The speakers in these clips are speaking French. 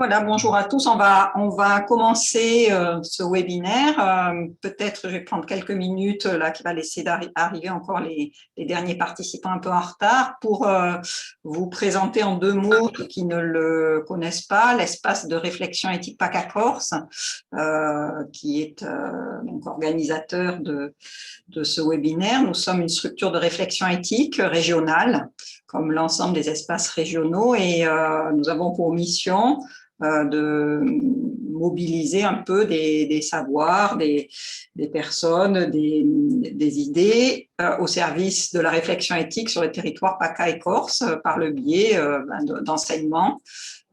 Voilà, bonjour à tous. On va commencer ce webinaire. Peut-être je vais prendre quelques minutes là, qui va laisser arriver encore les derniers participants un peu en retard pour vous présenter en deux mots, ceux qui ne le connaissent pas, l'espace de réflexion éthique PACA Corse, qui est donc organisateur de ce webinaire. Nous sommes une structure de réflexion éthique régionale, comme l'ensemble des espaces régionaux, et nous avons pour mission de mobiliser un peu des savoirs, des personnes, des idées au service de la réflexion éthique sur le territoire PACA et Corse par le biais d'enseignement,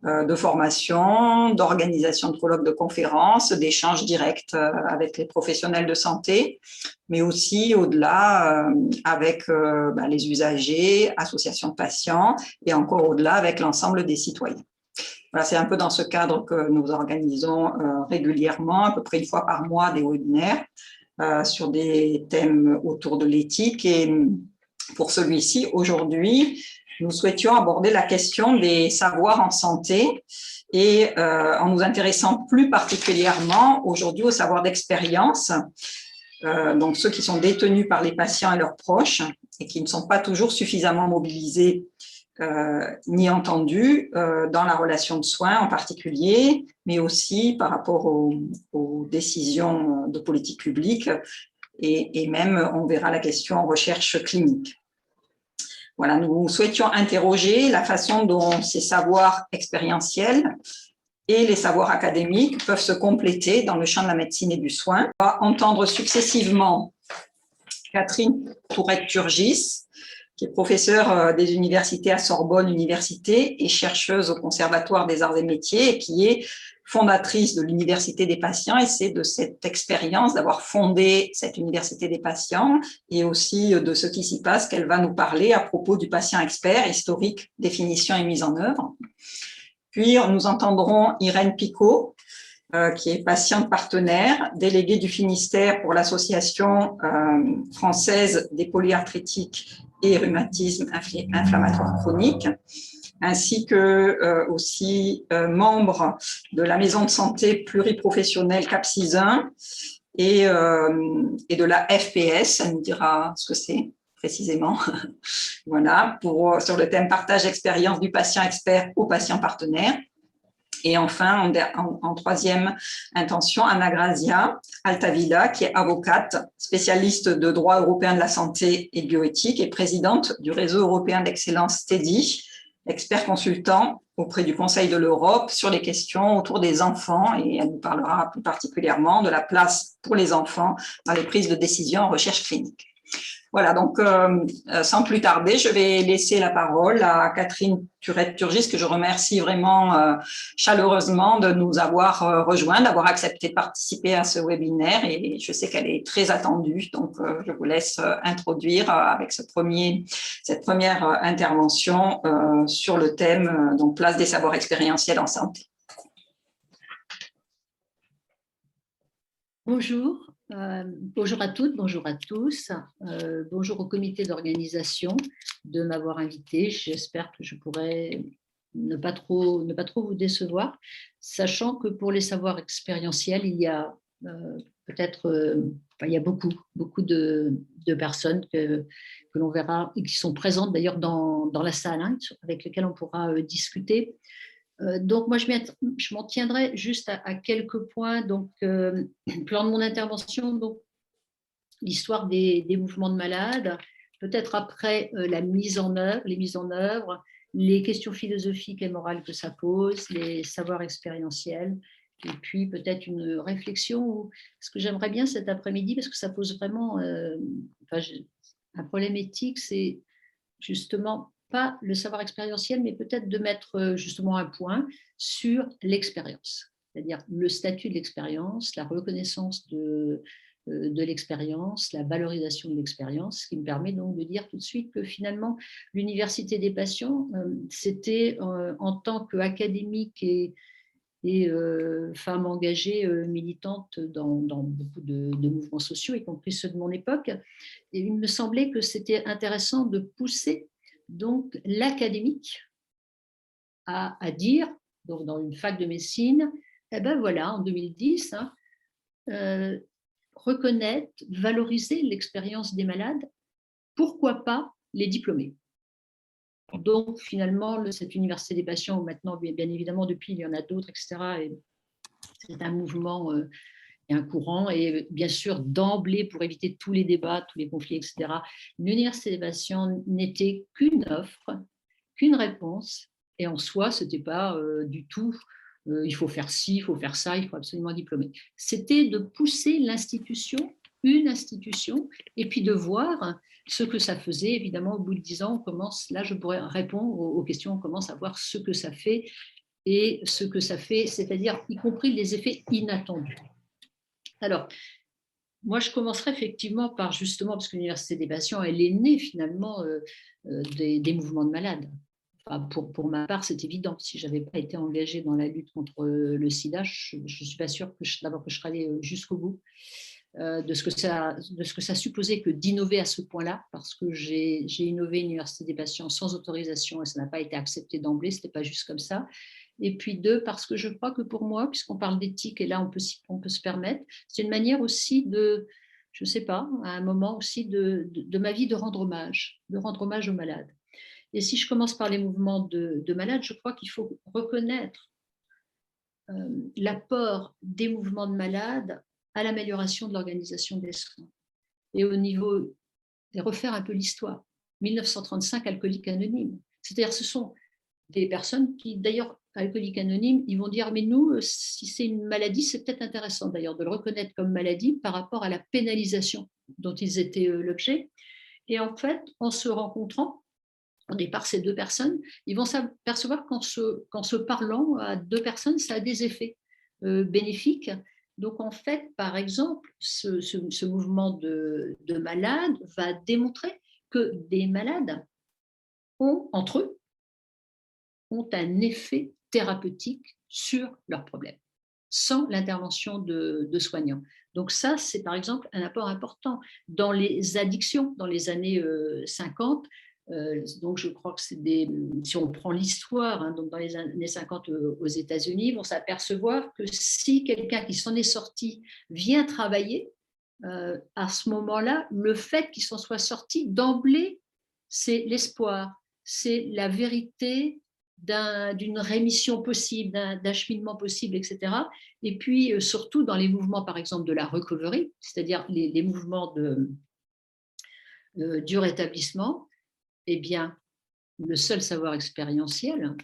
de formation, d'organisation de colloques de conférences, d'échanges directs avec les professionnels de santé, mais aussi au-delà avec les usagers, associations de patients et encore au-delà avec l'ensemble des citoyens. Voilà, c'est un peu dans ce cadre que nous organisons régulièrement, à peu près une fois par mois, des webinaires sur des thèmes autour de l'éthique. Et pour celui-ci, aujourd'hui, nous souhaitions aborder la question des savoirs en santé et en nous intéressant plus particulièrement aujourd'hui aux savoirs d'expérience, donc ceux qui sont détenus par les patients et leurs proches et qui ne sont pas toujours suffisamment mobilisés ni entendus dans la relation de soins en particulier, mais aussi par rapport aux décisions de politique publique et même, on verra la question en recherche clinique. Voilà, nous souhaitions interroger la façon dont ces savoirs expérientiels et les savoirs académiques peuvent se compléter dans le champ de la médecine et du soin. On va entendre successivement Catherine Tourette-Turgis, qui est professeure des universités à Sorbonne Université et chercheuse au Conservatoire des Arts et Métiers, et qui est fondatrice de l'Université des patients. Et c'est de cette expérience d'avoir fondé cette Université des patients et aussi de ce qui s'y passe qu'elle va nous parler à propos du patient expert, historique, définition et mise en œuvre. Puis nous entendrons Irène Picot, qui est patiente partenaire, déléguée du Finistère pour l'Association française des polyarthritiques et rhumatisme inflammatoire chronique, ainsi que aussi membre de la maison de santé pluriprofessionnelle Cap-Cisin et de la FPS, elle nous dira ce que c'est précisément, voilà, sur le thème partage d'expérience du patient expert au patient partenaire. Et enfin, en troisième intention, Anna Grazia Altavilla, qui est avocate, spécialiste de droit européen de la santé et bioéthique et présidente du réseau européen d'excellence TEDI, expert consultant auprès du Conseil de l'Europe sur les questions autour des enfants, et elle nous parlera plus particulièrement de la place pour les enfants dans les prises de décision en recherche clinique. Voilà, donc sans plus tarder, je vais laisser la parole à Catherine Tourette-Turgis, que je remercie vraiment chaleureusement de nous avoir rejoints, d'avoir accepté de participer à ce webinaire, et je sais qu'elle est très attendue, donc je vous laisse introduire avec cette première intervention sur le thème donc place des savoirs expérientiels en santé. Bonjour. Bonjour à toutes, bonjour à tous. Bonjour au comité d'organisation de m'avoir invité. J'espère que je pourrai ne pas trop vous décevoir, sachant que pour les savoirs expérientiels, il y a il y a beaucoup de personnes que l'on verra et qui sont présentes d'ailleurs dans la salle, hein, avec lesquelles on pourra discuter. Donc, moi, je m'en tiendrai juste à quelques points. Donc, plan de mon intervention, donc, l'histoire des mouvements de malades, peut-être après les mises en œuvre, les questions philosophiques et morales que ça pose, les savoirs expérientiels, et puis peut-être une réflexion, ce que j'aimerais bien cet après-midi, parce que ça pose vraiment un problème éthique, c'est justement pas le savoir expérientiel, mais peut-être de mettre justement un point sur l'expérience, c'est-à-dire le statut de l'expérience, la reconnaissance de l'expérience, la valorisation de l'expérience, ce qui me permet donc de dire tout de suite que finalement, l'Université des patients, c'était en tant qu'académique et femme engagée, militante dans beaucoup de mouvements sociaux, y compris ceux de mon époque. Et il me semblait que c'était intéressant de pousser donc l'académique à dire donc dans une fac de médecine, eh ben voilà, en 2010, hein, reconnaître, valoriser l'expérience des malades, pourquoi pas les diplômer. Donc finalement, cette université des patients, maintenant, bien évidemment, depuis, il y en a d'autres, etc. Et c'est un mouvement et un courant, et bien sûr, d'emblée, pour éviter tous les débats, tous les conflits, etc., l'université des patients n'était qu'une offre, qu'une réponse, et en soi, ce n'était pas du tout il faut faire ci, il faut faire ça, il faut absolument diplômer. C'était de pousser l'institution, une institution, et puis de voir ce que ça faisait. Évidemment, au bout de 10 ans, on commence, là je pourrais répondre aux questions, on commence à voir ce que ça fait, et ce que ça fait, c'est-à-dire y compris les effets inattendus. Alors, moi, je commencerai effectivement par, justement, parce que l'Université des patients, elle est née finalement des mouvements de malades. Enfin, pour ma part, c'est évident. Si je n'avais pas été engagée dans la lutte contre le sida, je ne suis pas sûre d'abord que je serais allée jusqu'au bout de ce que ça supposait que d'innover à ce point-là, parce que j'ai innové l'Université des patients sans autorisation et ça n'a pas été accepté d'emblée, ce n'était pas juste comme ça. Et puis deux, parce que je crois que pour moi, puisqu'on parle d'éthique, et là on peut se permettre, c'est une manière aussi de, je ne sais pas, à un moment aussi de ma vie, de rendre hommage aux malades. Et si je commence par les mouvements de malades, je crois qu'il faut reconnaître l'apport des mouvements de malades à l'amélioration de l'organisation des soins. Et au niveau, et refaire un peu l'histoire. 1935, Alcooliques Anonymes. C'est-à-dire, ce sont des personnes qui, d'ailleurs, Alcooliques Anonymes, ils vont dire, mais nous, si c'est une maladie, c'est peut-être intéressant d'ailleurs de le reconnaître comme maladie par rapport à la pénalisation dont ils étaient l'objet. Et en fait, en se rencontrant, au départ, ces deux personnes, ils vont s'apercevoir qu'en se parlant à deux personnes, ça a des effets bénéfiques. Donc, en fait, par exemple, ce mouvement de malades va démontrer que des malades ont, entre eux, ont un effet thérapeutique sur leurs problèmes, sans l'intervention de soignants. Donc ça, c'est par exemple un apport important. Dans les addictions, dans les années 50, donc je crois que c'est si on prend l'histoire, hein, donc dans les années 50 aux États-Unis, vont s'apercevoir que si quelqu'un qui s'en est sorti vient travailler, à ce moment-là, le fait qu'il s'en soit sorti d'emblée, c'est l'espoir, c'est la vérité d'une rémission possible, d'un cheminement possible, etc. Et puis surtout dans les mouvements, par exemple, de la recovery, c'est-à-dire les mouvements du rétablissement, eh bien, le seul savoir expérientiel,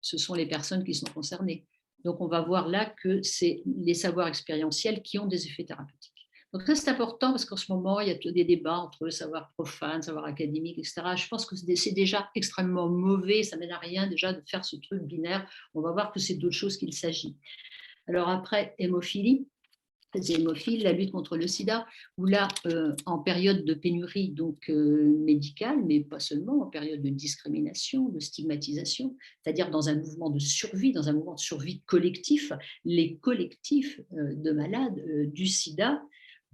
ce sont les personnes qui sont concernées. Donc, on va voir là que c'est les savoirs expérientiels qui ont des effets thérapeutiques. Donc, ça, c'est important parce qu'en ce moment, il y a des débats entre le savoir profane, savoir académique, etc. Je pense que c'est déjà extrêmement mauvais, ça ne mène à rien déjà de faire ce truc binaire. On va voir que c'est d'autres choses qu'il s'agit. Alors après, hémophilie. Les hémophiles, la lutte contre le sida, où là, en période de pénurie donc médicale, mais pas seulement, en période de discrimination, de stigmatisation, c'est-à-dire dans un mouvement de survie collectif, les collectifs de malades du sida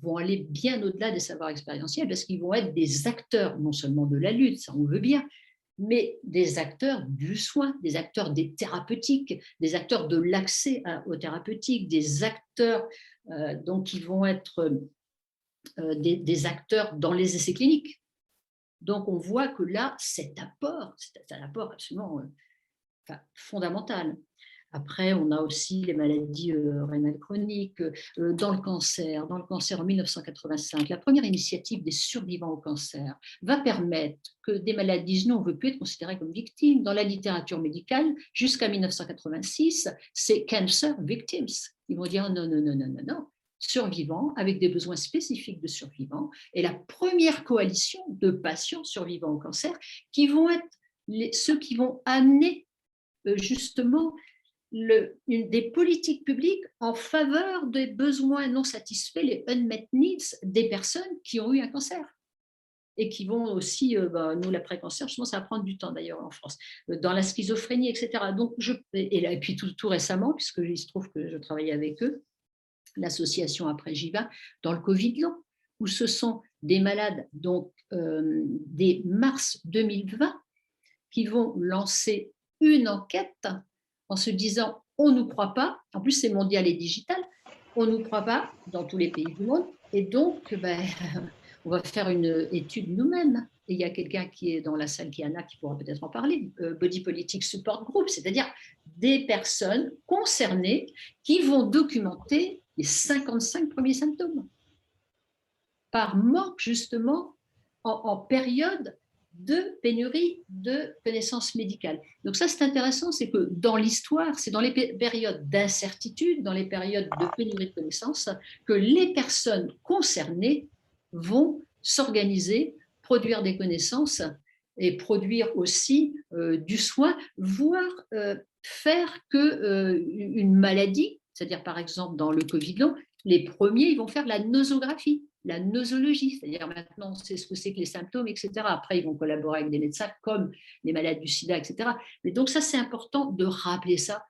vont aller bien au-delà des savoirs expérientiels parce qu'ils vont être des acteurs non seulement de la lutte, ça on veut bien, mais des acteurs du soin, des acteurs des thérapeutiques, des acteurs de l'accès aux thérapeutiques, des acteurs donc qui vont être des acteurs dans les essais cliniques. Donc on voit que là, cet apport, c'est un apport absolument fondamental. Après, on a aussi les maladies rénales chroniques, dans le cancer en 1985, la première initiative des survivants au cancer va permettre que des malades disent non, on ne veut plus être considérés comme victimes. Dans la littérature médicale, jusqu'à 1986, c'est cancer victims. Ils vont dire non, non, non, non, non, non. Survivants avec des besoins spécifiques de survivants, et la première coalition de patients survivants au cancer qui vont être ceux qui vont amener justement des politiques publiques en faveur des besoins non satisfaits, les unmet needs des personnes qui ont eu un cancer et qui vont aussi, nous, l'après-cancer, je pense, ça va prendre du temps d'ailleurs en France, dans la schizophrénie, etc. Donc, et puis tout récemment, puisqu'il se trouve que je travaillais avec eux, l'association Après Jiva, dans le Covid long, où ce sont des malades, donc dès mars 2020, qui vont lancer une enquête en se disant on ne nous croit pas, en plus c'est mondial et digital, on ne nous croit pas dans tous les pays du monde, et donc on va faire une étude nous-mêmes. Et il y a quelqu'un qui est dans la salle, qui pourra peut-être en parler, Body Politics Support Group, c'est-à-dire des personnes concernées qui vont documenter les 55 premiers symptômes par manque justement en période de pénurie de connaissances médicales. Donc ça, c'est intéressant, c'est que dans l'histoire, c'est dans les périodes d'incertitude, dans les périodes de pénurie de connaissances, que les personnes concernées vont s'organiser, produire des connaissances et produire aussi du soin, voire faire qu'une maladie, c'est-à-dire par exemple dans le Covid long, les premiers, ils vont faire la nosographie, la nosologie, c'est-à-dire maintenant on sait ce que c'est que les symptômes, etc. Après, ils vont collaborer avec des médecins comme les malades du sida, etc. Mais donc ça, c'est important de rappeler ça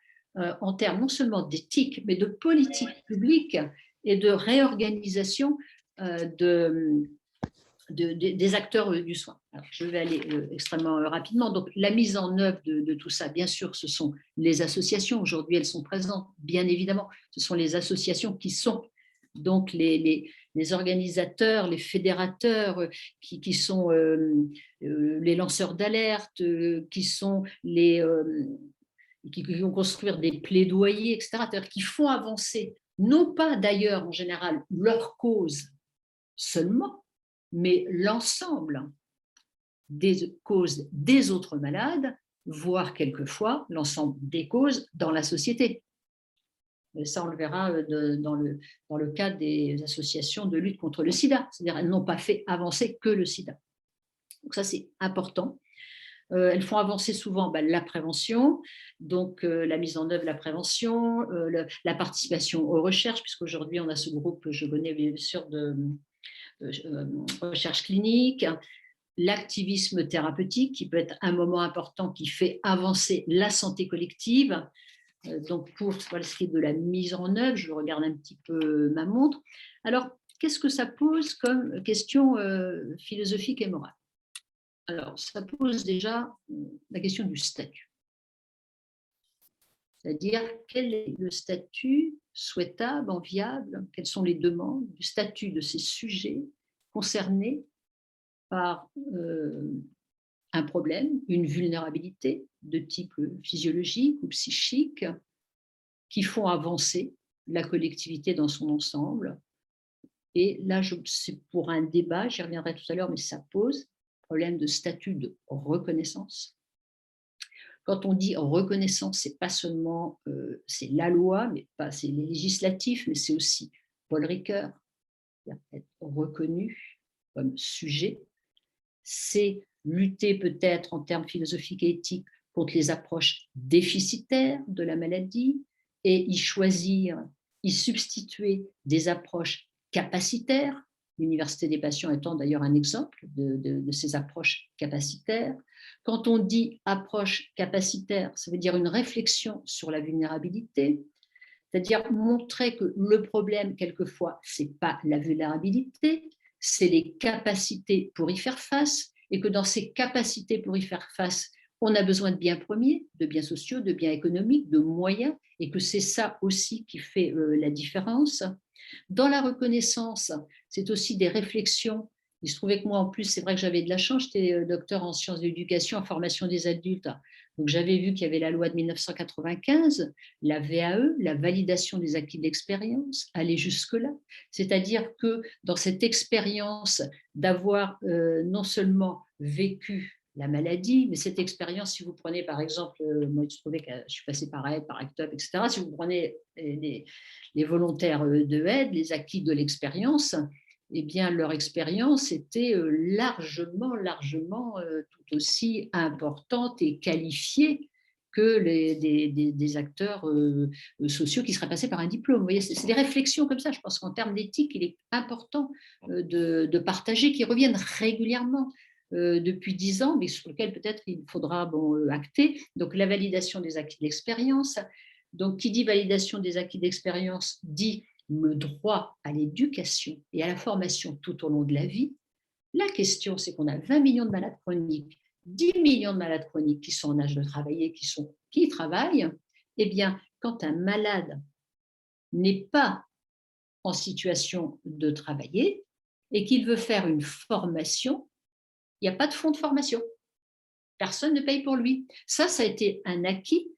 en termes non seulement d'éthique, mais de politique publique et de réorganisation des acteurs du soin. Alors, je vais aller extrêmement rapidement. Donc, la mise en œuvre de tout ça, bien sûr, ce sont les associations. Aujourd'hui, elles sont présentes, bien évidemment. Ce sont les associations qui sont donc les organisateurs, les fédérateurs, qui sont les lanceurs d'alerte, qui sont qui vont construire des plaidoyers, etc., c'est-à-dire qui font avancer, non pas d'ailleurs en général leur cause seulement, mais l'ensemble des causes des autres malades, voire quelquefois l'ensemble des causes dans la société. Et ça, on le verra dans le cas des associations de lutte contre le sida. C'est-à-dire elles n'ont pas fait avancer que le sida. Donc ça, c'est important. Elles font avancer souvent la prévention, donc la mise en œuvre de la prévention, la participation aux recherches, puisqu'aujourd'hui, on a ce groupe que je connais bien sûr de recherche clinique, l'activisme thérapeutique qui peut être un moment important qui fait avancer la santé collective. Donc pour ce qui est de la mise en œuvre, je regarde un petit peu ma montre. Alors, qu'est-ce que ça pose comme question philosophique et morale? Alors, ça pose déjà la question du statut. C'est-à-dire, quel est le statut souhaitable, enviable, quelles sont les demandes du statut de ces sujets concernés par un problème, une vulnérabilité de type physiologique ou psychique qui font avancer la collectivité dans son ensemble. Et là, c'est pour un débat, j'y reviendrai tout à l'heure, mais ça pose problème de statut de reconnaissance. Quand on dit reconnaissance, c'est pas seulement c'est la loi, mais pas c'est les législatifs, mais c'est aussi Paul Ricoeur, être reconnu comme sujet. C'est lutter peut-être en termes philosophiques et éthiques contre les approches déficitaires de la maladie et y substituer des approches capacitaires, l'Université des patients étant d'ailleurs un exemple de ces approches capacitaires. Quand on dit approche capacitaire, ça veut dire une réflexion sur la vulnérabilité, c'est-à-dire montrer que le problème, quelquefois, ce n'est pas la vulnérabilité, c'est les capacités pour y faire face, et que dans ces capacités pour y faire face, on a besoin de biens premiers, de biens sociaux, de biens économiques, de moyens, et que c'est ça aussi qui fait la différence. Dans la reconnaissance, c'est aussi des réflexions. Il se trouvait que moi, en plus, c'est vrai que j'avais de la chance, j'étais docteur en sciences de l'éducation, en formation des adultes. Donc, j'avais vu qu'il y avait la loi de 1995, la VAE, la validation des acquis de l'expérience, aller jusque-là. C'est-à-dire que dans cette expérience d'avoir non seulement vécu la maladie, mais cette expérience, si vous prenez par exemple, moi je trouvais que je suis passée par aide, par ACT-UP, etc. Si vous prenez les volontaires de aide, les acquis de l'expérience, eh bien leur expérience était largement tout aussi importante et qualifiée que des acteurs sociaux qui seraient passés par un diplôme. Vous voyez, c'est des réflexions comme ça. Je pense qu'en termes d'éthique, il est important de partager, qui reviennent régulièrement. Depuis 10 ans, mais sur lequel peut-être il faudra acter. Donc, la validation des acquis d'expérience. Donc, qui dit validation des acquis d'expérience dit le droit à l'éducation et à la formation tout au long de la vie. La question, c'est qu'on a 20 millions de malades chroniques, 10 millions de malades chroniques qui sont en âge de travailler, qui travaillent, Eh bien, quand un malade n'est pas en situation de travailler et qu'il veut faire une formation, il n'y a pas de fonds de formation. Personne ne paye pour lui. Ça a été un acquis,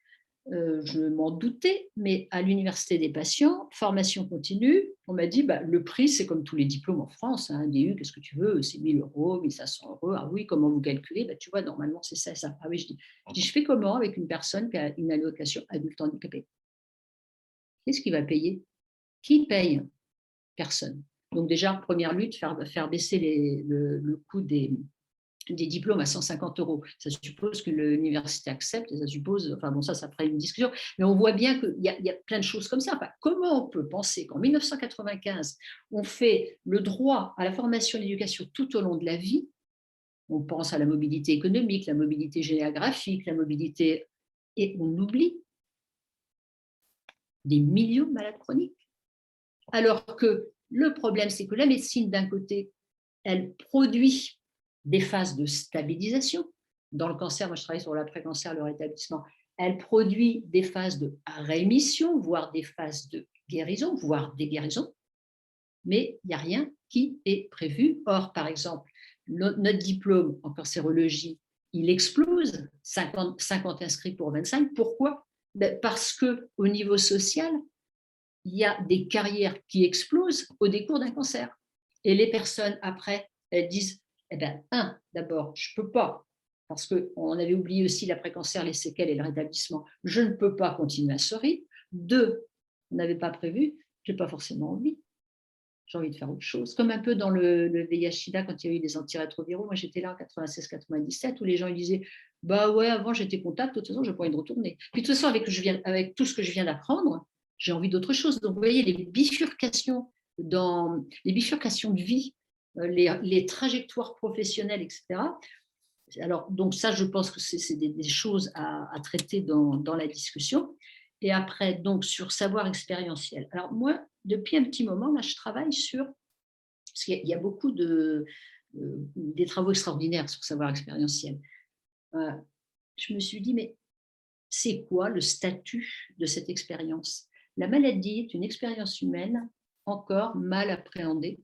je m'en doutais, mais à l'université des patients, formation continue, on m'a dit, bah, le prix, c'est comme tous les diplômes en France, hein, DU, qu'est-ce que tu veux, c'est 1 000 €, 1 500 €. Ah oui, comment vous calculez? Bah, tu vois, normalement, c'est ça et ça. Ah oui, je fais comment avec une personne qui a une allocation adulte handicapé? Qu'est-ce qui va payer? Qui paye? Personne. Donc déjà, première lutte, faire baisser le coût des diplômes à 150 €. Ça suppose que l'université accepte et ça suppose, enfin bon, ça ferait une discussion. Mais on voit bien qu'il y a plein de choses comme ça. Enfin, comment on peut penser qu'en 1995, on fait le droit à la formation et l'éducation tout au long de la vie? On pense à la mobilité économique, la mobilité géographique, la mobilité, et on oublie des millions de malades chroniques. Alors que le problème, c'est que la médecine, d'un côté, elle produit des phases de stabilisation. Dans le cancer, moi je travaille sur l'après-cancer, le rétablissement. Elle produit des phases de rémission, voire des phases de guérison, voire des guérisons, mais il n'y a rien qui est prévu. Or, par exemple, notre diplôme en cancérologie, il explose, 50 inscrits pour 25. Pourquoi? Parce qu'au niveau social, il y a des carrières qui explosent au décours d'un cancer. Et les personnes, après, elles disent, eh bien, d'abord, je ne peux pas, parce qu'on avait oublié aussi l'après-cancer, les séquelles et le rétablissement, je ne peux pas continuer à ce rythme. 2, on n'avait pas prévu, je n'ai pas forcément envie, j'ai envie de faire autre chose. Comme un peu dans le VIH-Sida, quand il y a eu des antirétroviraux, moi j'étais là en 96-97, où les gens ils disaient, bah ouais, avant j'étais contact, de toute façon, je n'ai pas envie de retourner. Puis de toute façon, avec tout ce que je viens d'apprendre, j'ai envie d'autre chose. Donc, vous voyez, les bifurcations de vie, les trajectoires professionnelles, etc. Alors, donc ça, je pense que c'est des choses à traiter dans la discussion. Et après, donc, sur savoir expérientiel. Alors, moi, depuis un petit moment, là, je travaille sur, parce qu'il y a beaucoup des travaux extraordinaires sur savoir expérientiel. Je me suis dit, mais c'est quoi le statut de cette expérience? La maladie est une expérience humaine encore mal appréhendée.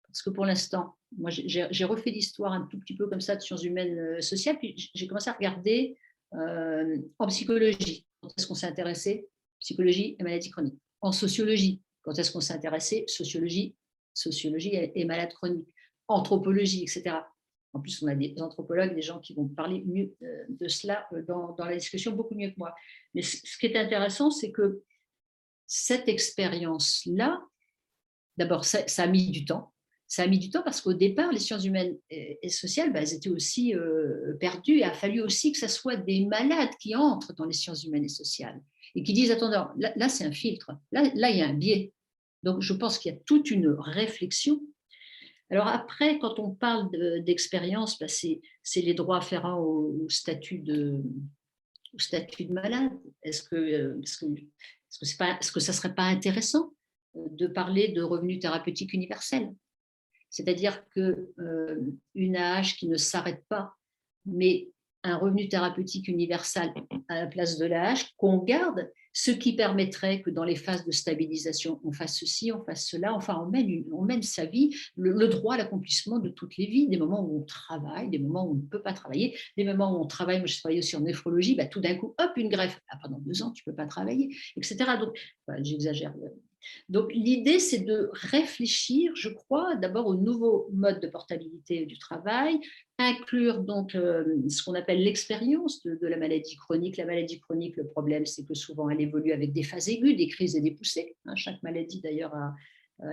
Parce que pour l'instant, moi j'ai refait l'histoire un tout petit peu comme ça de sciences humaines sociales, puis j'ai commencé à regarder en psychologie, quand est-ce qu'on s'est intéressé, psychologie et maladie chronique. En sociologie, quand est-ce qu'on s'est intéressé, sociologie et malade chronique. Anthropologie, etc. En plus, on a des anthropologues, des gens qui vont parler mieux de cela dans la discussion, beaucoup mieux que moi. Mais ce qui est intéressant, c'est que cette expérience-là, d'abord, ça a mis du temps. Ça a mis du temps parce qu'au départ, les sciences humaines et sociales, elles étaient aussi perdues. Il a fallu aussi que ce soit des malades qui entrent dans les sciences humaines et sociales et qui disent, attendez, là c'est un filtre, là, il y a un biais. Donc, je pense qu'il y a toute une réflexion. Alors après, quand on parle d'expérience, c'est les droits afférents au statut de malade. Est-ce que ça ne serait pas intéressant de parler de revenu thérapeutique universel? C'est-à-dire qu'une AH qui ne s'arrête pas, mais un revenu thérapeutique universel à la place de l'AH, qu'on garde, ce qui permettrait que dans les phases de stabilisation, on fasse ceci, on fasse cela, enfin on mène sa vie, le droit à l'accomplissement de toutes les vies, des moments où on travaille, des moments où on ne peut pas travailler, des moments où on travaille, moi je travaille aussi en néphrologie, bah, tout d'un coup, hop, une greffe, pendant 2 ans, tu ne peux pas travailler, etc. Donc, j'exagère. Donc, l'idée, c'est de réfléchir, je crois, d'abord au nouveau mode de portabilité du travail, inclure donc ce qu'on appelle l'expérience de la maladie chronique. La maladie chronique, le problème, c'est que souvent, elle évolue avec des phases aiguës, des crises et des poussées. Chaque maladie, d'ailleurs, à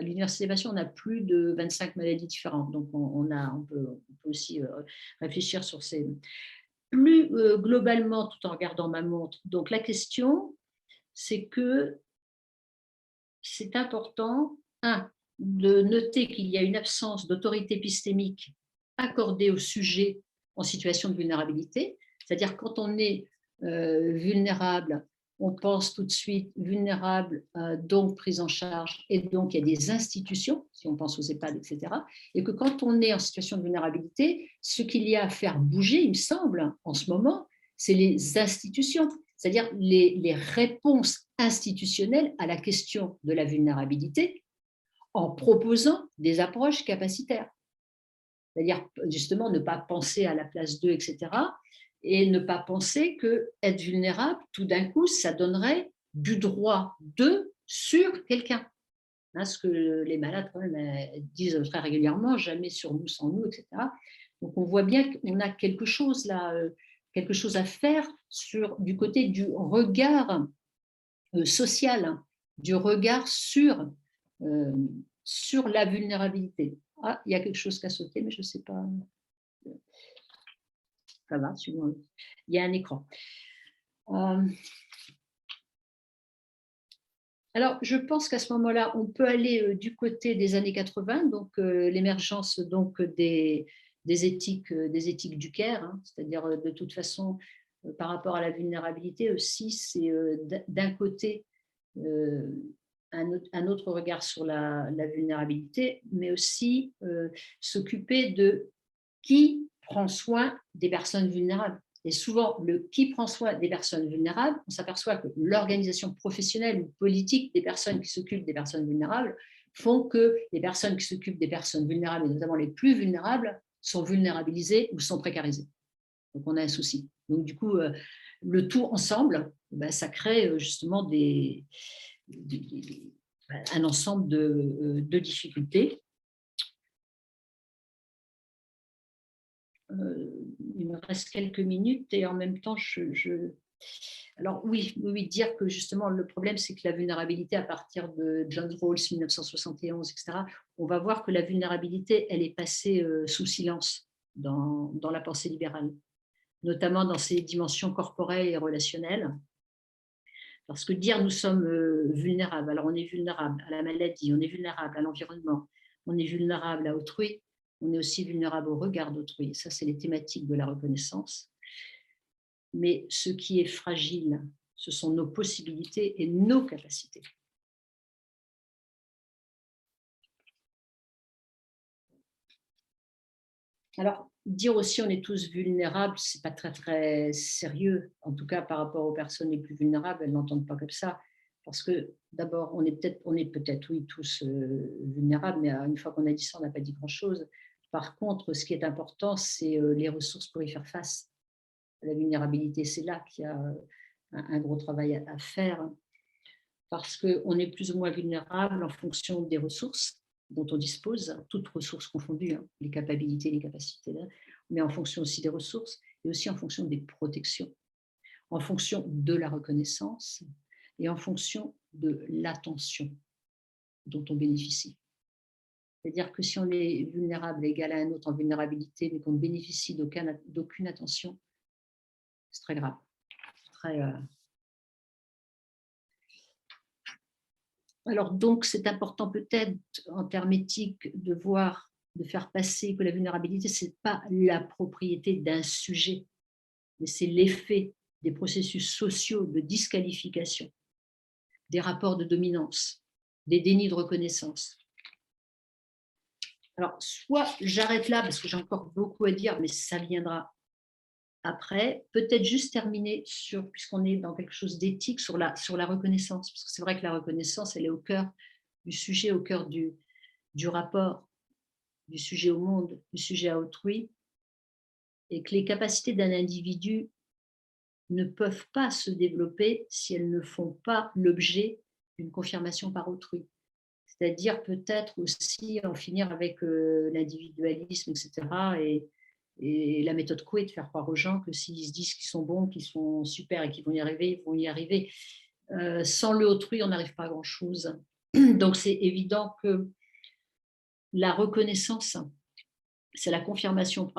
l'Université des patients, on a plus de 25 maladies différentes. Donc, on peut aussi réfléchir sur ces… Plus globalement, tout en regardant ma montre. Donc, la question, c'est que c'est important, de noter qu'il y a une absence d'autorité épistémique accordée au sujet en situation de vulnérabilité, c'est-à-dire quand on est vulnérable, on pense tout de suite vulnérable, donc prise en charge, et donc il y a des institutions, si on pense aux EHPAD, etc. Et que quand on est en situation de vulnérabilité, ce qu'il y a à faire bouger, il me semble, en ce moment, c'est les institutions. c'est-à-dire les réponses institutionnelles à la question de la vulnérabilité en proposant des approches capacitaires. C'est-à-dire justement ne pas penser à la place d'eux, etc. Et ne pas penser qu'être vulnérable, tout d'un coup, ça donnerait du droit d'eux sur quelqu'un. Hein, ce que les malades quand même, disent très régulièrement, jamais sur nous, sans nous, etc. Donc on voit bien qu'on a quelque chose là, quelque chose à faire du côté du regard social, hein, du regard sur la vulnérabilité. Ah, il y a quelque chose qui a sauté, mais je ne sais pas. Ça va, il y a un écran. Alors, je pense qu'à ce moment-là, on peut aller du côté des années 80, donc l'émergence donc des éthiques du care, hein, c'est-à-dire de toute façon, par rapport à la vulnérabilité aussi, c'est d'un côté un autre regard sur la vulnérabilité, mais aussi s'occuper de qui prend soin des personnes vulnérables. Et souvent, le qui prend soin des personnes vulnérables, on s'aperçoit que l'organisation professionnelle ou politique des personnes qui s'occupent des personnes vulnérables font que les personnes qui s'occupent des personnes vulnérables, et notamment les plus vulnérables, sont vulnérabilisées ou sont précarisées. Donc, on a un souci. Donc, du coup, le tout ensemble, ça crée justement un ensemble de difficultés. Il me reste quelques minutes et en même temps, alors oui, dire que justement le problème, c'est que la vulnérabilité, à partir de John Rawls, 1971, etc., on va voir que la vulnérabilité, elle est passée sous silence dans la pensée libérale, notamment dans ses dimensions corporelles et relationnelles. Parce que dire nous sommes vulnérables, alors on est vulnérable à la maladie, on est vulnérable à l'environnement, on est vulnérable à autrui, on est aussi vulnérable au regard d'autrui. Ça, c'est les thématiques de la reconnaissance. Mais ce qui est fragile, ce sont nos possibilités et nos capacités. Alors, dire aussi on est tous vulnérables, c'est pas très très sérieux. En tout cas, par rapport aux personnes les plus vulnérables, elles n'entendent pas comme ça. Parce que d'abord, on est peut-être oui tous vulnérables, mais une fois qu'on a dit ça, on n'a pas dit grand-chose. Par contre, ce qui est important, c'est les ressources pour y faire face. La vulnérabilité, c'est là qu'il y a un gros travail à faire, parce qu'on est plus ou moins vulnérable en fonction des ressources dont on dispose, toutes ressources confondues, hein, les capacités, les capacités, mais en fonction aussi des ressources et aussi en fonction des protections, en fonction de la reconnaissance et en fonction de l'attention dont on bénéficie. C'est-à-dire que si on est vulnérable égal à un autre en vulnérabilité, mais qu'on ne bénéficie d'aucune attention, c'est très grave. Alors donc, c'est important peut-être en termes éthiques de faire passer que la vulnérabilité, ce n'est pas la propriété d'un sujet, mais c'est l'effet des processus sociaux de disqualification, des rapports de dominance, des dénis de reconnaissance. Alors, soit j'arrête là parce que j'ai encore beaucoup à dire, mais ça viendra après. Peut-être juste terminer puisqu'on est dans quelque chose d'éthique, sur la reconnaissance, parce que c'est vrai que la reconnaissance, elle est au cœur du sujet, au cœur du rapport, du sujet au monde, du sujet à autrui, et que les capacités d'un individu ne peuvent pas se développer si elles ne font pas l'objet d'une confirmation par autrui. C'est-à-dire peut-être aussi en finir avec l'individualisme, etc. Et la méthode Coué de faire croire aux gens que s'ils se disent qu'ils sont bons, qu'ils sont super et qu'ils vont y arriver, ils vont y arriver. Sans le autrui, on n'arrive pas à grand-chose. Donc c'est évident que la reconnaissance, c'est la confirmation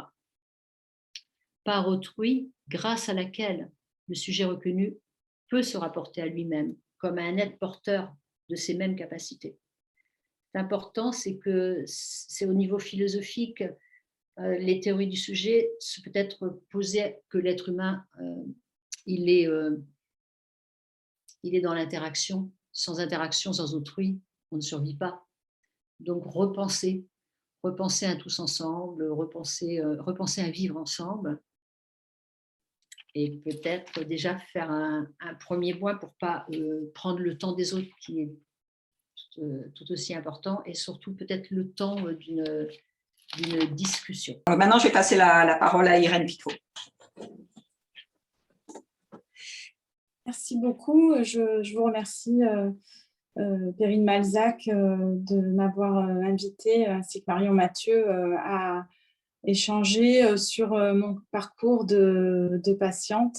par autrui grâce à laquelle le sujet reconnu peut se rapporter à lui-même comme à un être porteur de ces mêmes capacités. L'important, c'est que c'est au niveau philosophique, les théories du sujet, c'est peut-être poser que l'être humain, il est dans l'interaction. Sans interaction, sans autrui, on ne survit pas. Donc repenser à tous ensemble, repenser à vivre ensemble. et peut-être déjà faire un premier point pour ne pas prendre le temps des autres qui est tout aussi important, et surtout peut-être le temps d'une discussion. Maintenant, je vais passer la parole à Irène Picot. Merci beaucoup. Je vous remercie, Perrine Malzac, de m'avoir invitée, ainsi que Marion Mathieu, à échanger sur mon parcours de patiente.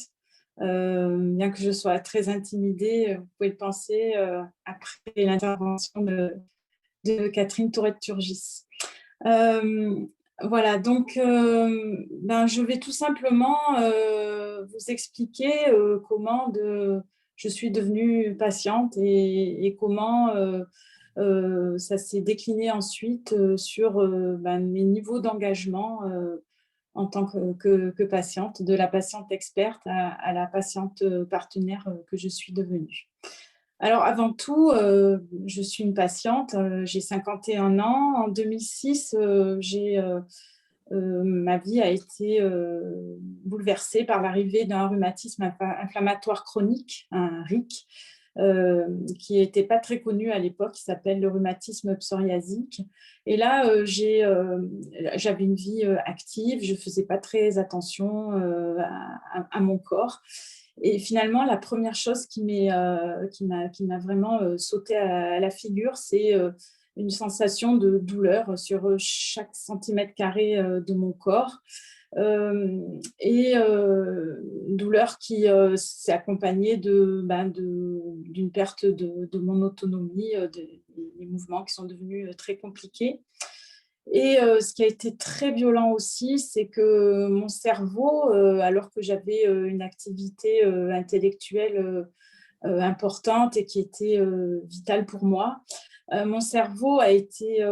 Bien que je sois très intimidée, vous pouvez le penser, après l'intervention de Catherine Tourette-Turgis. Voilà, donc je vais tout simplement vous expliquer comment je suis devenue patiente et comment ça s'est décliné ensuite sur mes niveaux d'engagement en tant que patiente, de la patiente experte à la patiente partenaire que je suis devenue. Alors, avant tout, je suis une patiente, j'ai 51 ans. En 2006, ma vie a été bouleversée par l'arrivée d'un rhumatisme inflammatoire chronique, un RIC, qui n'était pas très connu à l'époque, qui s'appelle le rhumatisme psoriasique. Et là, j'avais une vie active, je ne faisais pas très attention à mon corps. Et finalement, la première chose qui m'a vraiment sauté à la figure, c'est une sensation de douleur sur chaque centimètre carré de mon corps. Une douleur qui s'est accompagnée d'une perte de mon autonomie, des mouvements qui sont devenus très compliqués. Et ce qui a été très violent aussi, c'est que mon cerveau, alors que j'avais une activité intellectuelle importante et qui était vitale pour moi, mon cerveau a été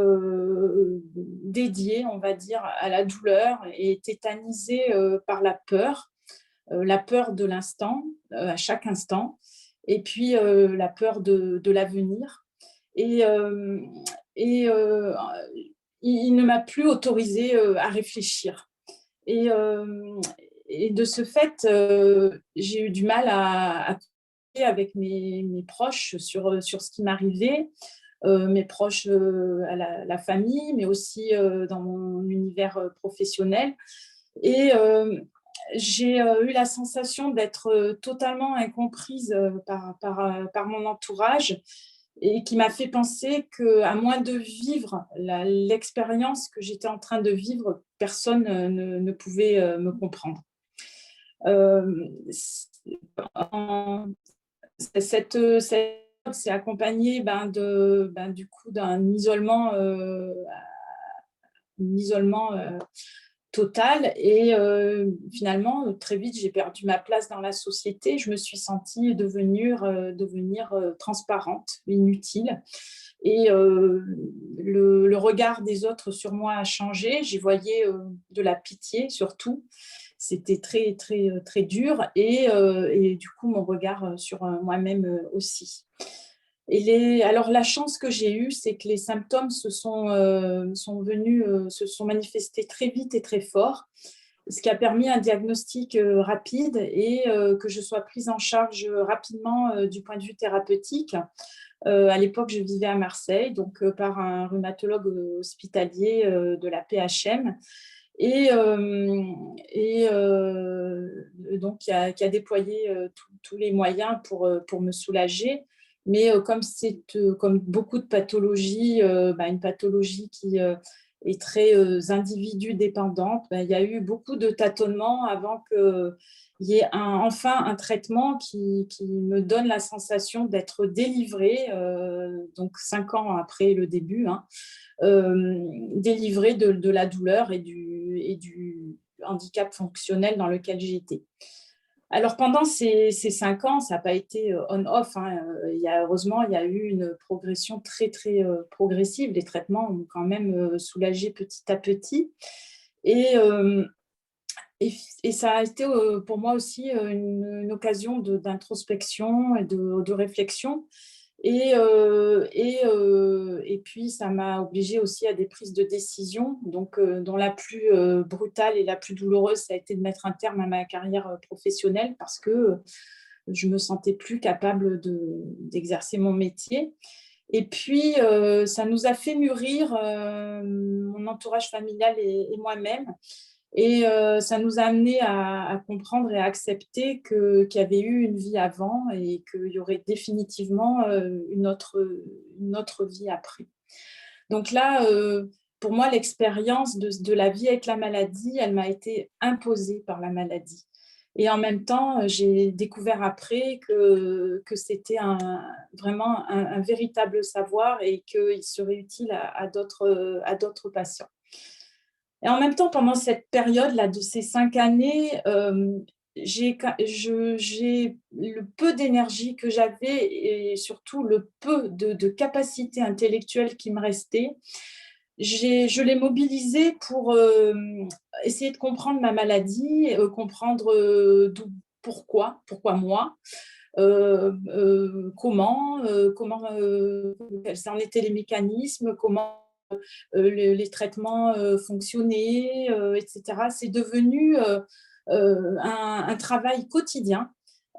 dédié, on va dire, à la douleur et tétanisé par la peur de l'instant, à chaque instant, et puis la peur de l'avenir. Et, il ne m'a plus autorisée à réfléchir. Et de ce fait, j'ai eu du mal à communiquer avec mes proches sur ce qui m'arrivait, mes proches à la famille, mais aussi dans mon univers professionnel. Et j'ai eu la sensation d'être totalement incomprise par mon entourage, et qui m'a fait penser qu'à moins de vivre l'expérience que j'étais en train de vivre, personne ne pouvait me comprendre. Cette s'est accompagnée du coup d'un isolement, total, et finalement très vite j'ai perdu ma place dans la société. Je me suis sentie devenir transparente, inutile, et le regard des autres sur moi a changé. J'y voyais de la pitié surtout. C'était très très très dur, et du coup mon regard sur moi-même aussi. Alors, la chance que j'ai eue, c'est que les symptômes se sont manifestés très vite et très fort, ce qui a permis un diagnostic rapide, et que je sois prise en charge rapidement du point de vue thérapeutique. À l'époque, je vivais à Marseille, donc par un rhumatologue hospitalier de la PHM, et donc qui a déployé tous les moyens pour me soulager. Mais comme beaucoup de pathologies, une pathologie qui est très individu dépendante, il y a eu beaucoup de tâtonnements avant qu'il y ait enfin un traitement qui me donne la sensation d'être délivrée, donc 5 ans après le début, délivrée de la douleur et du handicap fonctionnel dans lequel j'étais. Alors, pendant ces 5 ans, ça n'a pas été on-off. Heureusement, il y a eu une progression très, très progressive. Les traitements ont quand même soulagé petit à petit. Et ça a été pour moi aussi une occasion d'introspection et de réflexion. Et puis, ça m'a obligée aussi à des prises de décision, donc, dont la plus brutale et la plus douloureuse, ça a été de mettre un terme à ma carrière professionnelle parce que je ne me sentais plus capable d'exercer mon métier. Et puis, ça nous a fait mûrir, mon entourage familial et moi-même. Et ça nous a amené à comprendre et à accepter qu'il y avait eu une vie avant et qu'il y aurait définitivement une autre vie après. Donc là, pour moi, l'expérience de la vie avec la maladie, elle m'a été imposée par la maladie. Et en même temps, j'ai découvert après que c'était vraiment un véritable savoir et qu'il serait utile à d'autres patients. Et en même temps, pendant cette période-là de ces 5 années, j'ai le peu d'énergie que j'avais et surtout le peu de capacité intellectuelle qui me restait. Je l'ai mobilisé pour essayer de comprendre ma maladie, comprendre pourquoi moi, comment quels en étaient les mécanismes, comment les traitements fonctionnaient, etc. C'est devenu un travail quotidien.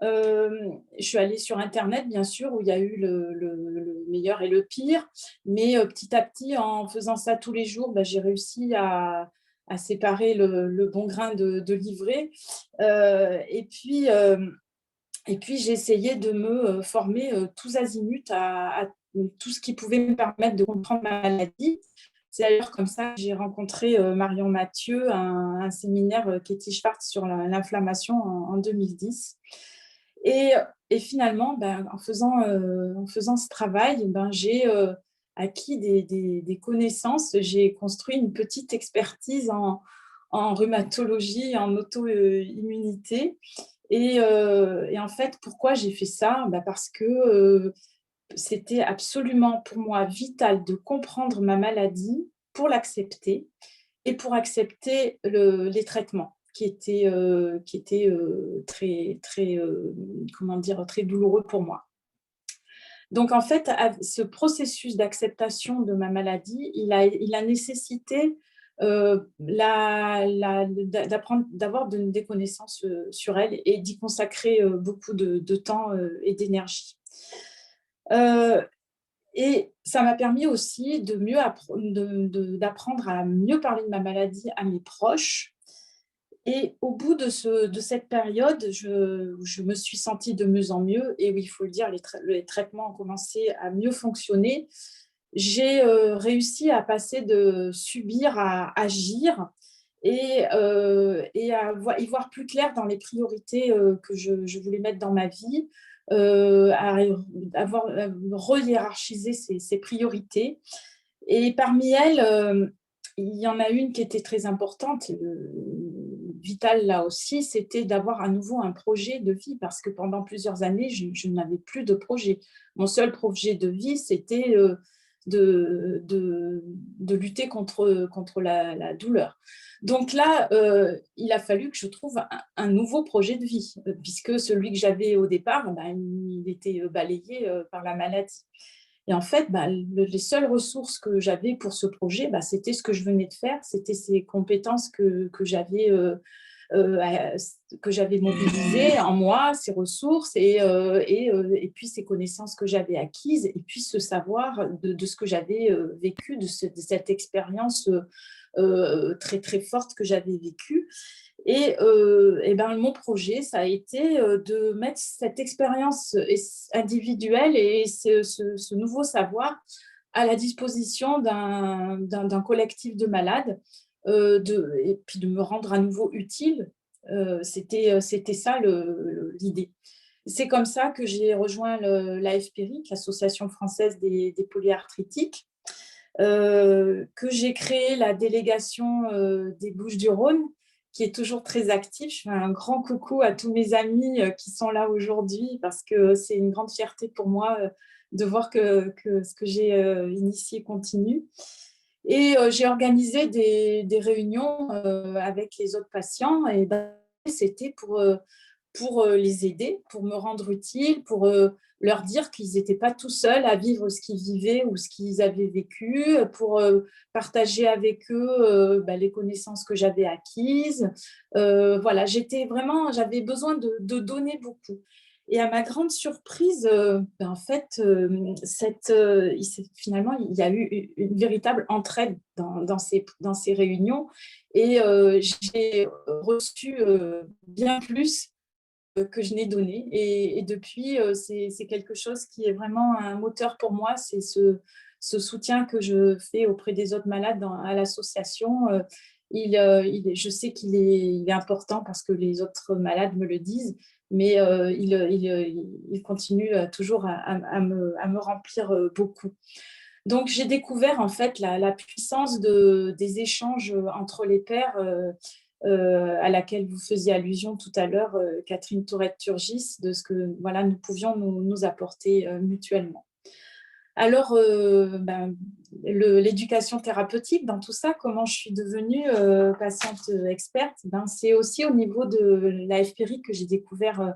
Je suis allée sur Internet, bien sûr, où il y a eu le meilleur et le pire, mais petit à petit, en faisant ça tous les jours, j'ai réussi à séparer le bon grain de l'ivraie. Et puis, j'ai essayé de me former tous azimuts à tout ce qui pouvait me permettre de comprendre ma maladie. C'est d'ailleurs comme ça que j'ai rencontré Marion Mathieu, un séminaire Katie Schwartz sur l'inflammation en 2010. Et finalement, en faisant ce travail, j'ai acquis des connaissances. J'ai construit une petite expertise en rhumatologie, en auto-immunité. Et en fait, pourquoi j'ai fait ça? Parce que c'était absolument pour moi vital de comprendre ma maladie pour l'accepter et pour accepter les traitements qui étaient très, très, comment dire, très douloureux pour moi. Donc, en fait, ce processus d'acceptation de ma maladie, il a nécessité d'apprendre, d'avoir des connaissances sur elle et d'y consacrer beaucoup de temps et d'énergie. Et ça m'a permis aussi d'apprendre à mieux parler de ma maladie à mes proches. Et au bout de cette période, je me suis sentie de mieux en mieux. Et oui, il faut le dire, les traitements ont commencé à mieux fonctionner. J'ai réussi à passer de subir à agir et à y voir plus clair dans les priorités que je voulais mettre dans ma vie, à re-hiérarchiser ces priorités. Et parmi elles, il y en a une qui était très importante, vitale là aussi, c'était d'avoir à nouveau un projet de vie, parce que pendant plusieurs années, je n'avais plus de projet. Mon seul projet de vie, c'était de lutter contre la douleur. Donc là, il a fallu que je trouve un nouveau projet de vie, puisque celui que j'avais au départ, il était balayé par la maladie. Et en fait, les seules ressources que j'avais pour ce projet, c'était ce que je venais de faire, c'était ces compétences que j'avais mobilisées en moi, ces ressources et puis ces connaissances que j'avais acquises et puis ce savoir de ce que j'avais vécu, de cette expérience très, très forte que j'avais vécue. Et mon projet, ça a été de mettre cette expérience individuelle et ce nouveau savoir à la disposition d'un collectif de malades et puis de me rendre à nouveau utile. C'était ça l'idée. C'est comme ça que j'ai rejoint l'AFPERIC, l'Association française des polyarthritiques, que j'ai créé la délégation des Bouches-du-Rhône, qui est toujours très active. Je fais un grand coucou à tous mes amis qui sont là aujourd'hui parce que c'est une grande fierté pour moi de voir que ce que j'ai initié continue. Et j'ai organisé des réunions avec les autres patients et c'était pour les aider, pour me rendre utile, pour leur dire qu'ils n'étaient pas tout seuls à vivre ce qu'ils vivaient ou ce qu'ils avaient vécu, pour partager avec eux les connaissances que j'avais acquises. Voilà, j'avais besoin de donner beaucoup. Et à ma grande surprise, en fait, finalement, il y a eu une véritable entraide dans ces réunions et j'ai reçu bien plus que je n'ai donné. Et depuis, c'est quelque chose qui est vraiment un moteur pour moi, c'est ce soutien que je fais auprès des autres malades à l'association. Je sais il est important parce que les autres malades me le disent, mais il continue toujours à me remplir beaucoup. Donc, j'ai découvert en fait la puissance des échanges entre les pairs à laquelle vous faisiez allusion tout à l'heure, Catherine Tourette-Turgis, de ce que voilà, nous pouvions nous apporter mutuellement. Alors, l'éducation thérapeutique, dans tout ça, comment je suis devenue patiente experte, c'est aussi au niveau de la FPRI que j'ai découvert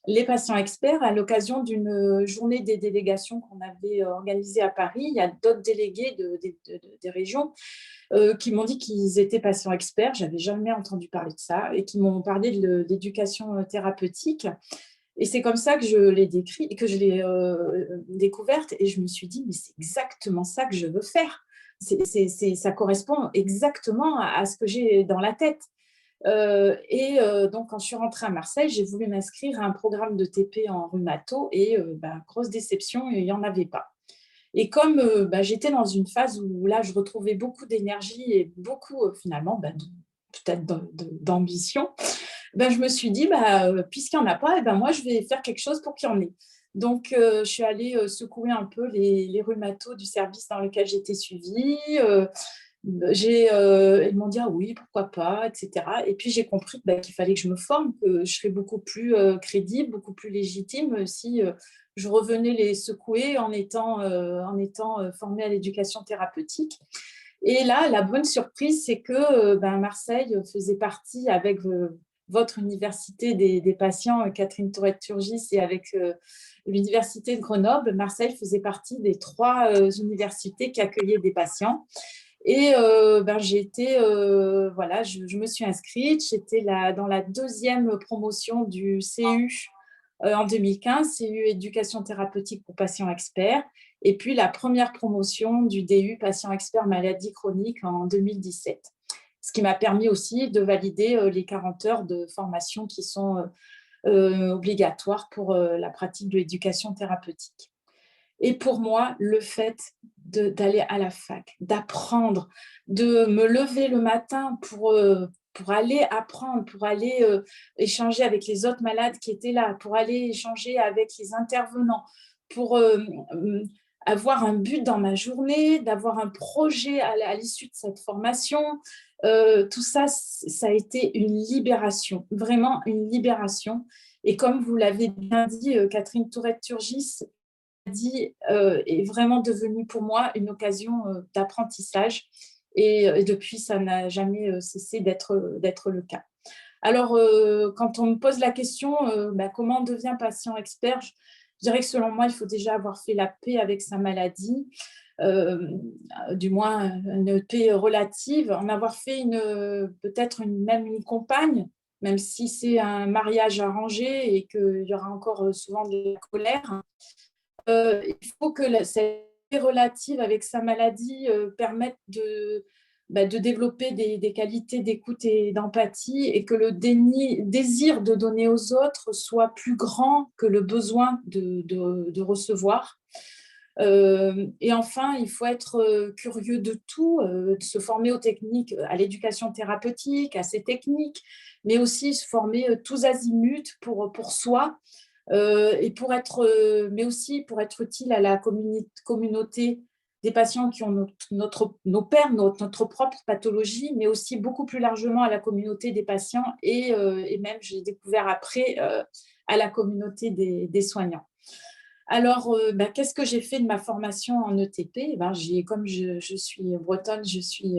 les patients experts à l'occasion d'une journée des délégations qu'on avait organisée à Paris. Il y a d'autres délégués des régions qui m'ont dit qu'ils étaient patients experts. Je n'avais jamais entendu parler de ça et qui m'ont parlé de l'éducation thérapeutique. Et c'est comme ça que je l'ai découverte et je me suis dit, mais c'est exactement ça que je veux faire. Ça correspond exactement à ce que j'ai dans la tête. Donc, quand je suis rentrée à Marseille, j'ai voulu m'inscrire à un programme de TP en rhumato et grosse déception, il n'y en avait pas. Et comme j'étais dans une phase où là, je retrouvais beaucoup d'énergie et beaucoup, finalement, peut-être d'ambition, je me suis dit, puisqu'il n'y en a pas, moi, je vais faire quelque chose pour qu'il y en ait. Donc, je suis allée secouer un peu les rhumatos du service dans lequel j'étais suivie. Ils m'ont dit, ah oui, pourquoi pas, etc. Et puis, j'ai compris qu'il fallait que je me forme, que je serais beaucoup plus crédible, beaucoup plus légitime si je revenais les secouer en étant formée à l'éducation thérapeutique. Et là, la bonne surprise, c'est que Marseille faisait partie avec votre université des patients, Catherine Tourette-Turgis, et avec l'université de Grenoble. Marseille faisait partie des 3 universités qui accueillaient des patients. Et je me suis inscrite, j'étais dans la 2e promotion du CU en 2015, CU éducation thérapeutique pour patients experts, et puis la première promotion du DU patient expert maladie chronique en 2017. Ce qui m'a permis aussi de valider les 40 heures de formation qui sont obligatoires pour la pratique de l'éducation thérapeutique. Et pour moi, le fait d'aller à la fac, d'apprendre, de me lever le matin pour aller apprendre, pour aller échanger avec les autres malades qui étaient là, pour aller échanger avec les intervenants, pour avoir un but dans ma journée, d'avoir un projet à l'issue de cette formation, tout ça, ça a été une libération, vraiment une libération. Et comme vous l'avez bien dit, Catherine Tourette-Turgis, est vraiment devenue pour moi une occasion d'apprentissage et depuis, ça n'a jamais cessé d'être le cas. Alors, quand on me pose la question comment on devient patient expert, je dirais que selon moi, il faut déjà avoir fait la paix avec sa maladie, du moins une paix relative, en avoir fait peut-être même une compagne, même si c'est un mariage arrangé et qu'il y aura encore souvent de la colère. Il faut que cette paix relative avec sa maladie permette de développer des qualités d'écoute et d'empathie et que le désir de donner aux autres soit plus grand que le besoin de recevoir. Et enfin, il faut être curieux de tout, de se former aux techniques, à l'éducation thérapeutique, à ces techniques, mais aussi se former tous azimuts pour soi, mais aussi pour être utile à la communauté des patients qui ont nos pairs, notre propre pathologie, mais aussi beaucoup plus largement à la communauté des patients et même, j'ai découvert après, à la communauté des soignants. Alors, qu'est-ce que j'ai fait de ma formation en ETP ? Comme je suis bretonne, je suis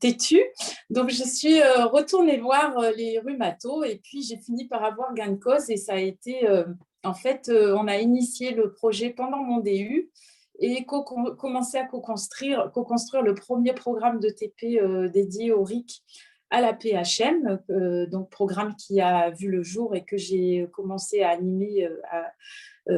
têtue. Donc, je suis retournée voir les rhumatos et puis j'ai fini par avoir gain de cause et ça a été, en fait, on a initié le projet pendant mon DU et commencé à co-construire le premier programme de TP dédié au RIC à la PHM, donc programme qui a vu le jour et que j'ai commencé à animer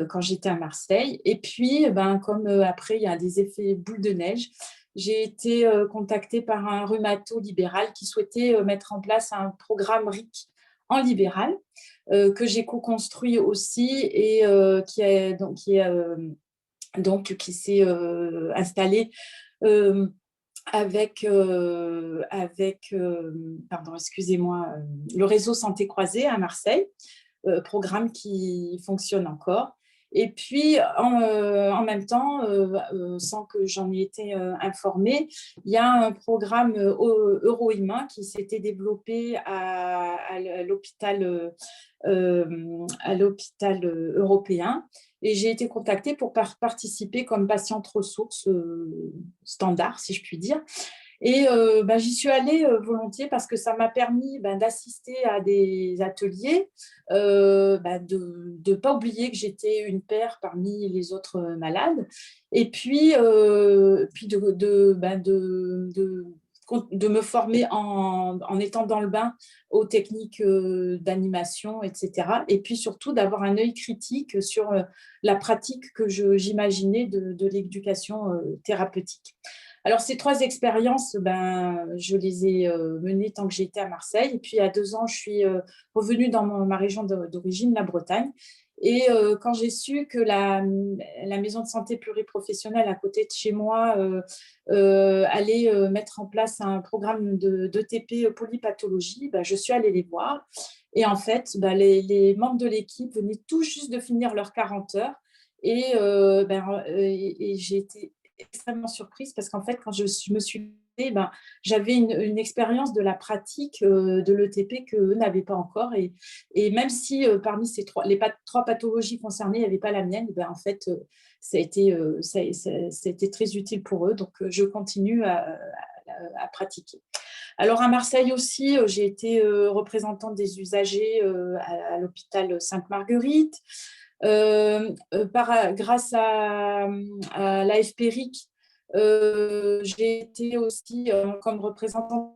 quand j'étais à Marseille. Et puis, comme après, il y a des effets boule de neige, j'ai été contactée par un rhumato libéral qui souhaitait mettre en place un programme RIC en libéral, que j'ai co-construit aussi et qui s'est installé avec, pardon, excusez-moi, le réseau Santé Croisée à Marseille, programme qui fonctionne encore. Et puis, en même temps, sans que j'en ai été informée, il y a un programme Eurohumain qui s'était développé à l'hôpital européen. Et j'ai été contactée pour participer comme patiente ressource standard, si je puis dire. Et j'y suis allée volontiers parce que ça m'a permis d'assister à des ateliers, de ne pas oublier que j'étais une paire parmi les autres malades, et puis de me former en étant dans le bain aux techniques d'animation, etc. Et puis surtout d'avoir un œil critique sur la pratique que j'imaginais de l'éducation thérapeutique. Alors, ces 3 expériences, je les ai menées tant que j'étais à Marseille. Et puis, à 2 ans, je suis revenue dans ma région d'origine, la Bretagne. Et quand j'ai su que la maison de santé pluriprofessionnelle à côté de chez moi allait mettre en place un programme d'ETP polypathologie, je suis allée les voir. Et en fait, les membres de l'équipe venaient tout juste de finir leurs 40 heures. Et j'ai été extrêmement surprise parce qu'en fait, quand je me suis levée, j'avais une expérience de la pratique de l'ETP qu'eux n'avaient pas encore. Et même si parmi les 3 pathologies concernées, il n'y avait pas la mienne, en fait, ça a été très utile pour eux. Donc, je continue à pratiquer. Alors, à Marseille aussi, j'ai été représentante des usagers à l'hôpital Sainte-Marguerite. Grâce à l'AFP-RIC, j'ai été aussi comme représentante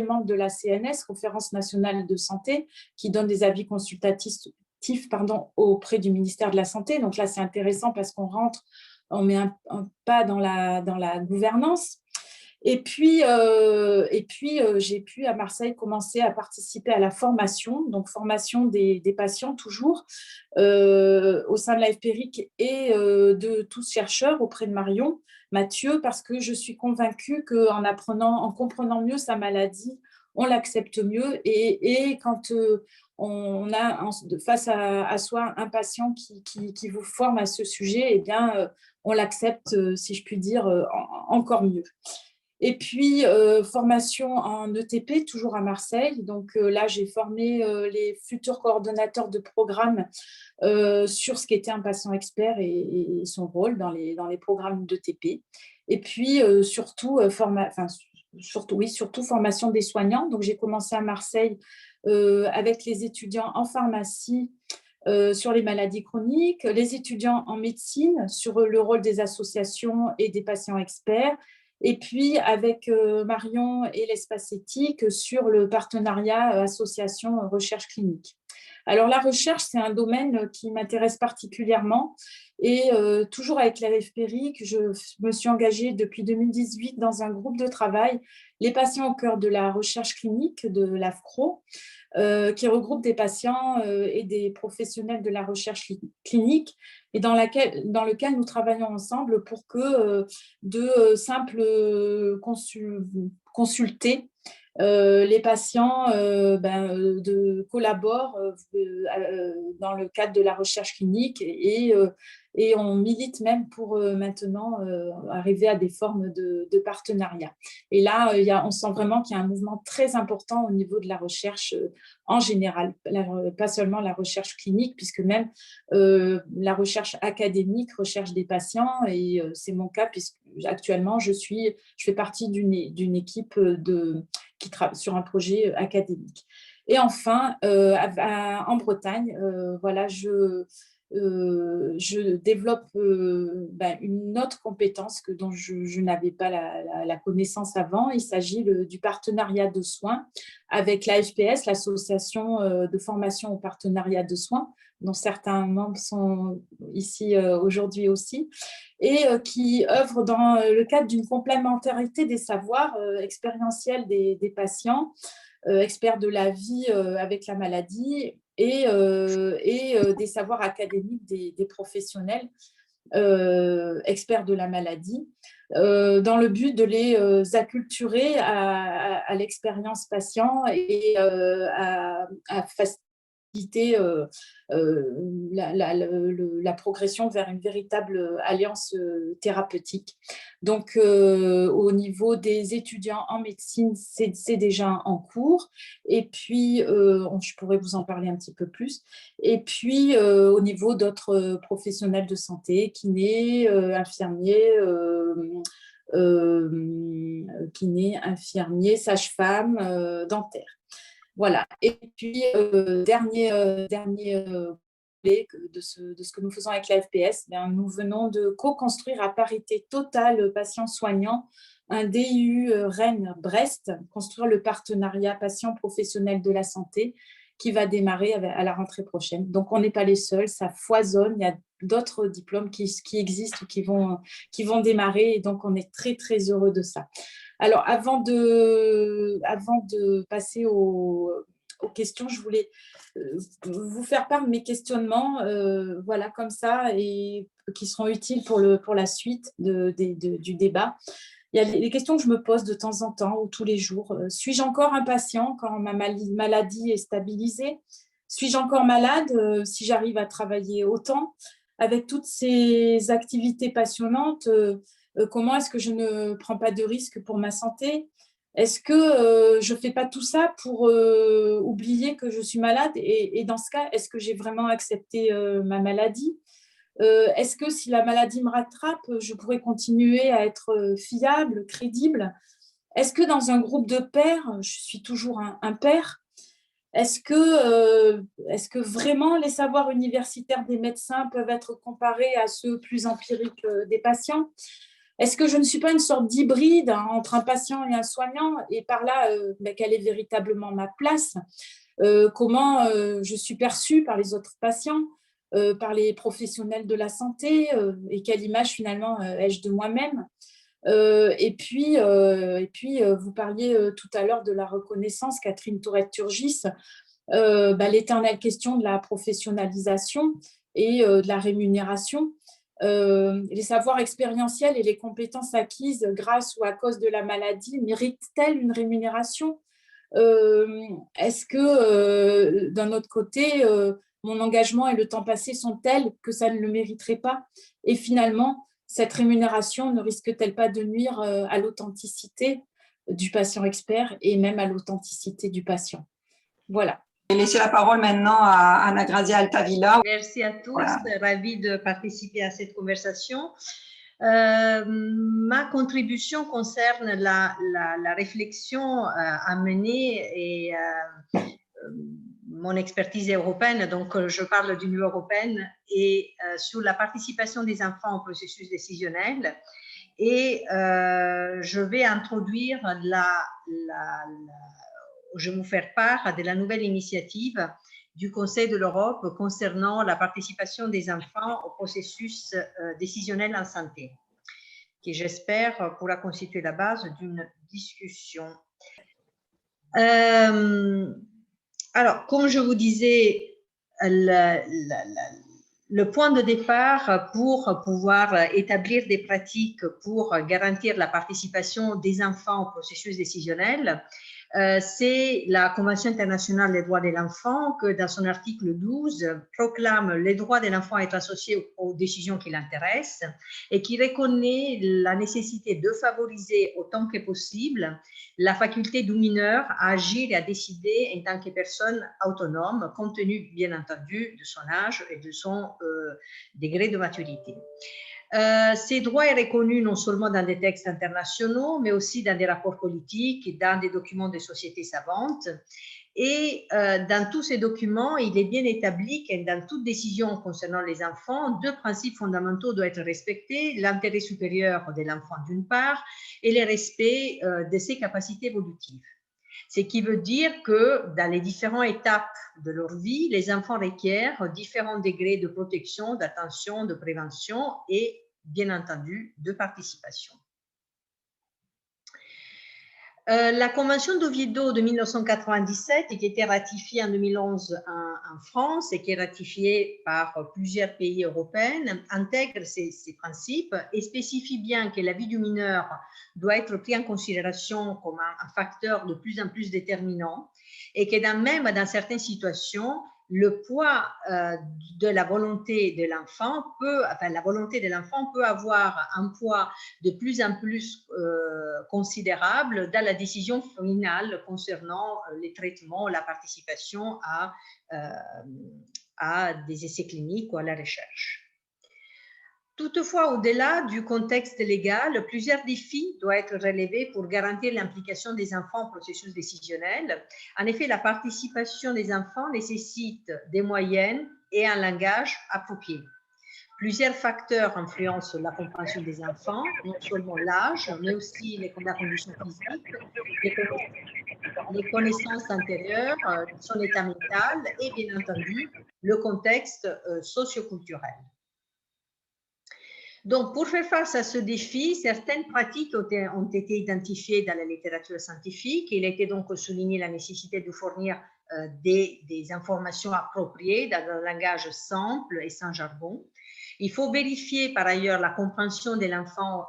membre de la CNS, Conférence nationale de santé, qui donne des avis consultatifs auprès du ministère de la Santé. Donc là, c'est intéressant parce on met un pas dans la gouvernance. Et puis, j'ai pu à Marseille commencer à participer à la formation, donc formation des patients toujours, au sein de l'AFP-RIC et de tous chercheurs auprès de Marion Mathieu, parce que je suis convaincue en comprenant mieux sa maladie, on l'accepte mieux. Et quand on a face à soi un patient qui vous forme à ce sujet, eh bien, on l'accepte, si je puis dire, encore mieux. Et puis, formation en ETP, toujours à Marseille. Donc là, j'ai formé les futurs coordonnateurs de programme sur ce qu'était un patient expert et son rôle dans les programmes d'ETP. Et puis, surtout, formation des soignants. Donc, j'ai commencé à Marseille avec les étudiants en pharmacie sur les maladies chroniques, les étudiants en médecine sur le rôle des associations et des patients experts, et puis avec Marion et l'espace éthique sur le partenariat association recherche clinique. Alors la recherche, c'est un domaine qui m'intéresse particulièrement et toujours avec l'AFP-RIC, je me suis engagée depuis 2018 dans un groupe de travail, les patients au cœur de la recherche clinique de l'AFCRO, qui regroupe des patients et des professionnels de la recherche clinique et dans lequel nous travaillons ensemble pour que de simples consultés les patients collaborent dans le cadre de la recherche clinique et on milite même pour maintenant arriver à des formes de partenariat. Et là, on sent vraiment qu'il y a un mouvement très important au niveau de la recherche en général, pas seulement la recherche clinique, puisque même la recherche académique recherche des patients, et c'est mon cas puisque actuellement, je fais partie d'une équipe qui travaille sur un projet académique. Et enfin, en Bretagne, voilà, je développe une autre compétence dont je n'avais pas la connaissance avant. Il s'agit du partenariat de soins avec l'AFPS, l'association de formation au partenariat de soins, dont certains membres sont ici aujourd'hui aussi, et qui œuvre dans le cadre d'une complémentarité des savoirs expérientiels des patients, experts de la vie avec la maladie, et des savoirs académiques des professionnels experts de la maladie, dans le but de les acculturer à l'expérience patient et à faciliter la progression vers une véritable alliance thérapeutique. Donc, au niveau des étudiants en médecine, c'est déjà en cours. Et puis, je pourrais vous en parler un petit peu plus. Et puis, au niveau d'autres professionnels de santé, kinés, infirmiers, sages-femmes, dentaires. Voilà. Et puis, dernier volet de ce que nous faisons avec la FPS, nous venons de co-construire à parité totale patients-soignants un DIU Rennes-Brest, construire le partenariat patient-professionnel de la santé qui va démarrer à la rentrée prochaine. Donc, on n'est pas les seuls, ça foisonne, il y a d'autres diplômes qui existent ou qui vont démarrer, et donc on est très, très heureux de ça. Alors, avant de passer aux questions, je voulais vous faire part de mes questionnements, voilà, comme ça, et qui seront utiles pour la suite du débat. Il y a les questions que je me pose de temps en temps ou tous les jours. Suis-je encore un patient quand ma maladie est stabilisée? Suis-je encore malade si j'arrive à travailler autant? Avec toutes ces activités passionnantes, comment est-ce que je ne prends pas de risques pour ma santé? Est-ce que je ne fais pas tout ça pour oublier que je suis malade? Et dans ce cas, est-ce que j'ai vraiment accepté ma maladie? Est-ce que si la maladie me rattrape, je pourrais continuer à être fiable, crédible? Est-ce que dans un groupe de pairs, je suis toujours un pair? Est-ce que vraiment les savoirs universitaires des médecins peuvent être comparés à ceux plus empiriques des patients? Est-ce que je ne suis pas une sorte d'hybride entre un patient et un soignant? Et par là, quelle est véritablement ma place? Comment je suis perçue par les autres patients, par les professionnels de la santé, et quelle image finalement ai-je de moi-même? Et puis, vous parliez tout à l'heure de la reconnaissance, Catherine Tourette-Turgis, l'éternelle question de la professionnalisation et de la rémunération. Les savoirs expérientiels et les compétences acquises grâce ou à cause de la maladie méritent-elles une rémunération? Est-ce que, d'un autre côté, mon engagement et le temps passé sont tels que ça ne le mériterait pas? Et finalement, cette rémunération ne risque-t-elle pas de nuire à l'authenticité du patient expert et même à l'authenticité du patient? Voilà. Je vais laisser la parole maintenant à Anna Grazia Altavilla. Merci à tous, Voilà. Ravie de participer à cette conversation. Ma contribution concerne la réflexion à mener et mon expertise européenne, donc je parle de l'Union européenne, et sur la participation des enfants au processus décisionnel. Et je vais introduire je vais vous faire part de la nouvelle initiative du Conseil de l'Europe concernant la participation des enfants au processus décisionnel en santé, qui j'espère pourra constituer la base d'une discussion. Alors, comme je vous disais, le point de départ pour pouvoir établir des pratiques pour garantir la participation des enfants au processus décisionnel, c'est la Convention internationale des droits de l'enfant que, dans son article 12, proclame les droits de l'enfant à être associés aux décisions qui l'intéressent et qui reconnaît la nécessité de favoriser autant que possible la faculté du mineur à agir et à décider en tant que personne autonome, compte tenu, bien entendu, de son âge et de son degré de maturité. Ces droits sont reconnus non seulement dans des textes internationaux, mais aussi dans des rapports politiques et dans des documents de sociétés savantes. Et dans tous ces documents, il est bien établi que dans toute décision concernant les enfants, deux principes fondamentaux doivent être respectés: l'intérêt supérieur de l'enfant d'une part et le respect de ses capacités évolutives. Ce qui veut dire que dans les différentes étapes de leur vie, les enfants requièrent différents degrés de protection, d'attention, de prévention et bien entendu de participation. La Convention d'Oviedo de 1997, qui a été ratifiée en 2011 en France et qui est ratifiée par plusieurs pays européens, intègre ces principes et spécifie bien que la vie du mineur doit être prise en considération comme un facteur de plus en plus déterminant et que même dans certaines situations, le poids de la volonté de l'enfant peut avoir un poids de plus en plus considérable dans la décision finale concernant les traitements, la participation à des essais cliniques ou à la recherche. Toutefois, au-delà du contexte légal, plusieurs défis doivent être relevés pour garantir l'implication des enfants au processus décisionnel. En effet, la participation des enfants nécessite des moyens et un langage approprié. Plusieurs facteurs influencent la compréhension des enfants, non seulement l'âge, mais aussi la condition physique, les connaissances antérieures, son état mental et bien entendu le contexte socioculturel. Donc, pour faire face à ce défi, certaines pratiques ont été identifiées dans la littérature scientifique. Il a été donc souligné la nécessité de fournir des informations appropriées dans un langage simple et sans jargon. Il faut vérifier par ailleurs la compréhension de l'enfant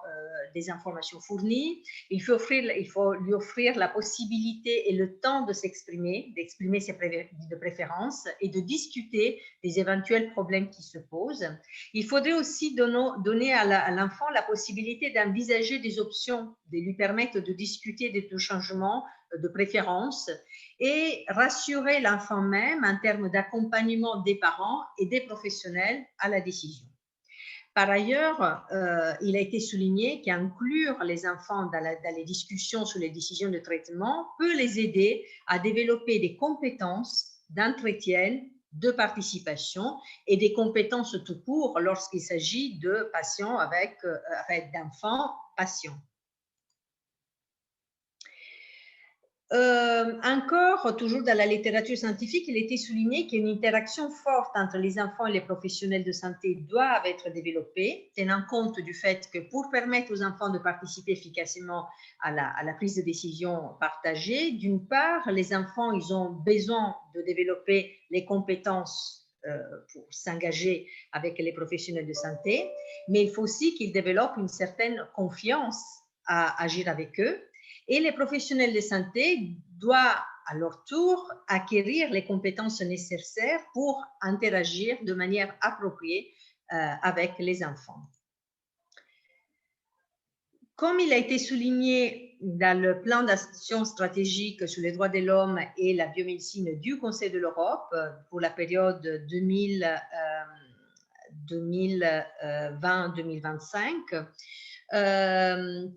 des informations fournies. Il faut lui offrir la possibilité et le temps de s'exprimer, d'exprimer ses préférences et de discuter des éventuels problèmes qui se posent. Il faudrait aussi donner à l'enfant la possibilité d'envisager des options, de lui permettre de discuter des changements de préférences et rassurer l'enfant même en termes d'accompagnement des parents et des professionnels à la décision. Par ailleurs, il a été souligné qu'inclure les enfants dans les discussions sur les décisions de traitement peut les aider à développer des compétences d'entretien, de participation et des compétences tout court lorsqu'il s'agit de patients avec d'enfants patients. Encore, toujours dans la littérature scientifique, il a été souligné qu'une interaction forte entre les enfants et les professionnels de santé doit être développée, tenant compte du fait que pour permettre aux enfants de participer efficacement à la prise de décision partagée, d'une part, les enfants, ils ont besoin de développer les compétences pour s'engager avec les professionnels de santé, mais il faut aussi qu'ils développent une certaine confiance à agir avec eux. Et les professionnels de santé doivent à leur tour acquérir les compétences nécessaires pour interagir de manière appropriée avec les enfants. Comme il a été souligné dans le plan d'action stratégique sur les droits de l'homme et la biomédecine du Conseil de l'Europe pour la période 2020-2025,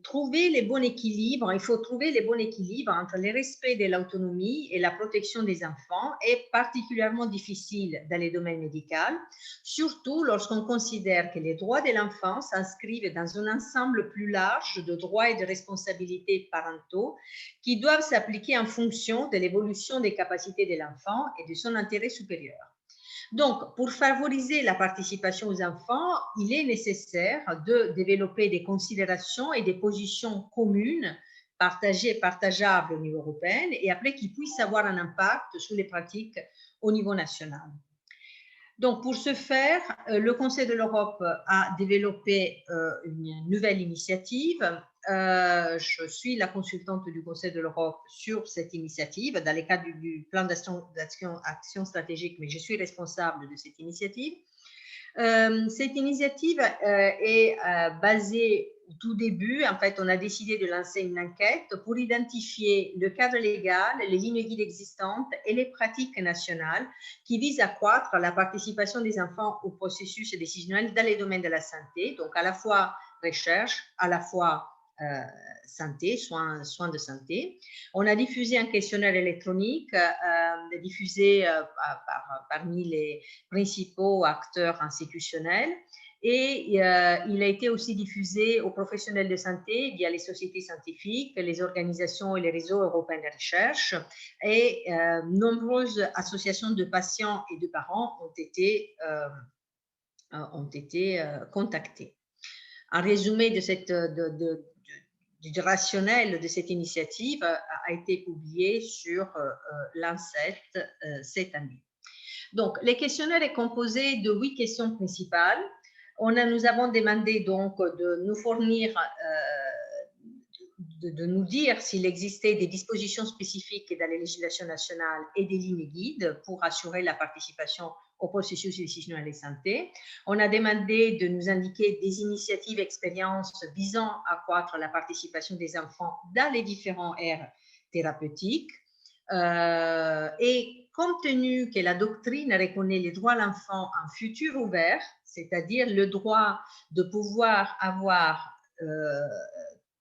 trouver les bons équilibres, il faut trouver les bons équilibres entre le respect de l'autonomie et la protection des enfants est particulièrement difficile dans les domaines médicaux, surtout lorsqu'on considère que les droits de l'enfant s'inscrivent dans un ensemble plus large de droits et de responsabilités parentaux qui doivent s'appliquer en fonction de l'évolution des capacités de l'enfant et de son intérêt supérieur. Donc, pour favoriser la participation aux enfants, il est nécessaire de développer des considérations et des positions communes, partagées et partageables au niveau européen, et après qui puissent avoir un impact sur les pratiques au niveau national. Donc, pour ce faire, le Conseil de l'Europe a développé une nouvelle initiative. Je suis la consultante du Conseil de l'Europe sur cette initiative dans le cadre du plan d'action stratégique, mais je suis responsable de cette initiative. Cette initiative est basée au tout début, en fait, on a décidé de lancer une enquête pour identifier le cadre légal, les lignes guides existantes et les pratiques nationales qui visent à accroître la participation des enfants au processus décisionnel dans les domaines de la santé, donc à la fois recherche, à la fois santé, soins de santé. On a diffusé un questionnaire électronique diffusé parmi les principaux acteurs institutionnels. Et il a été aussi diffusé aux professionnels de santé via les sociétés scientifiques, les organisations et les réseaux européens de recherche. Et nombreuses associations de patients et de parents ont été contactées. Un résumé de du rationnel de cette initiative a été publié sur Lancet cette année. Donc, le questionnaire est composé de 8 questions principales. Nous avons demandé donc de nous fournir, de nous dire s'il existait des dispositions spécifiques dans les législations nationales et des lignes guides pour assurer la participation au processus décisionnel de santé. On a demandé de nous indiquer des initiatives, expériences visant à accroître la participation des enfants dans les différents aires thérapeutiques. Et compte tenu que la doctrine reconnaît les droits de l'enfant en futur ouvert, c'est-à-dire le droit de pouvoir avoir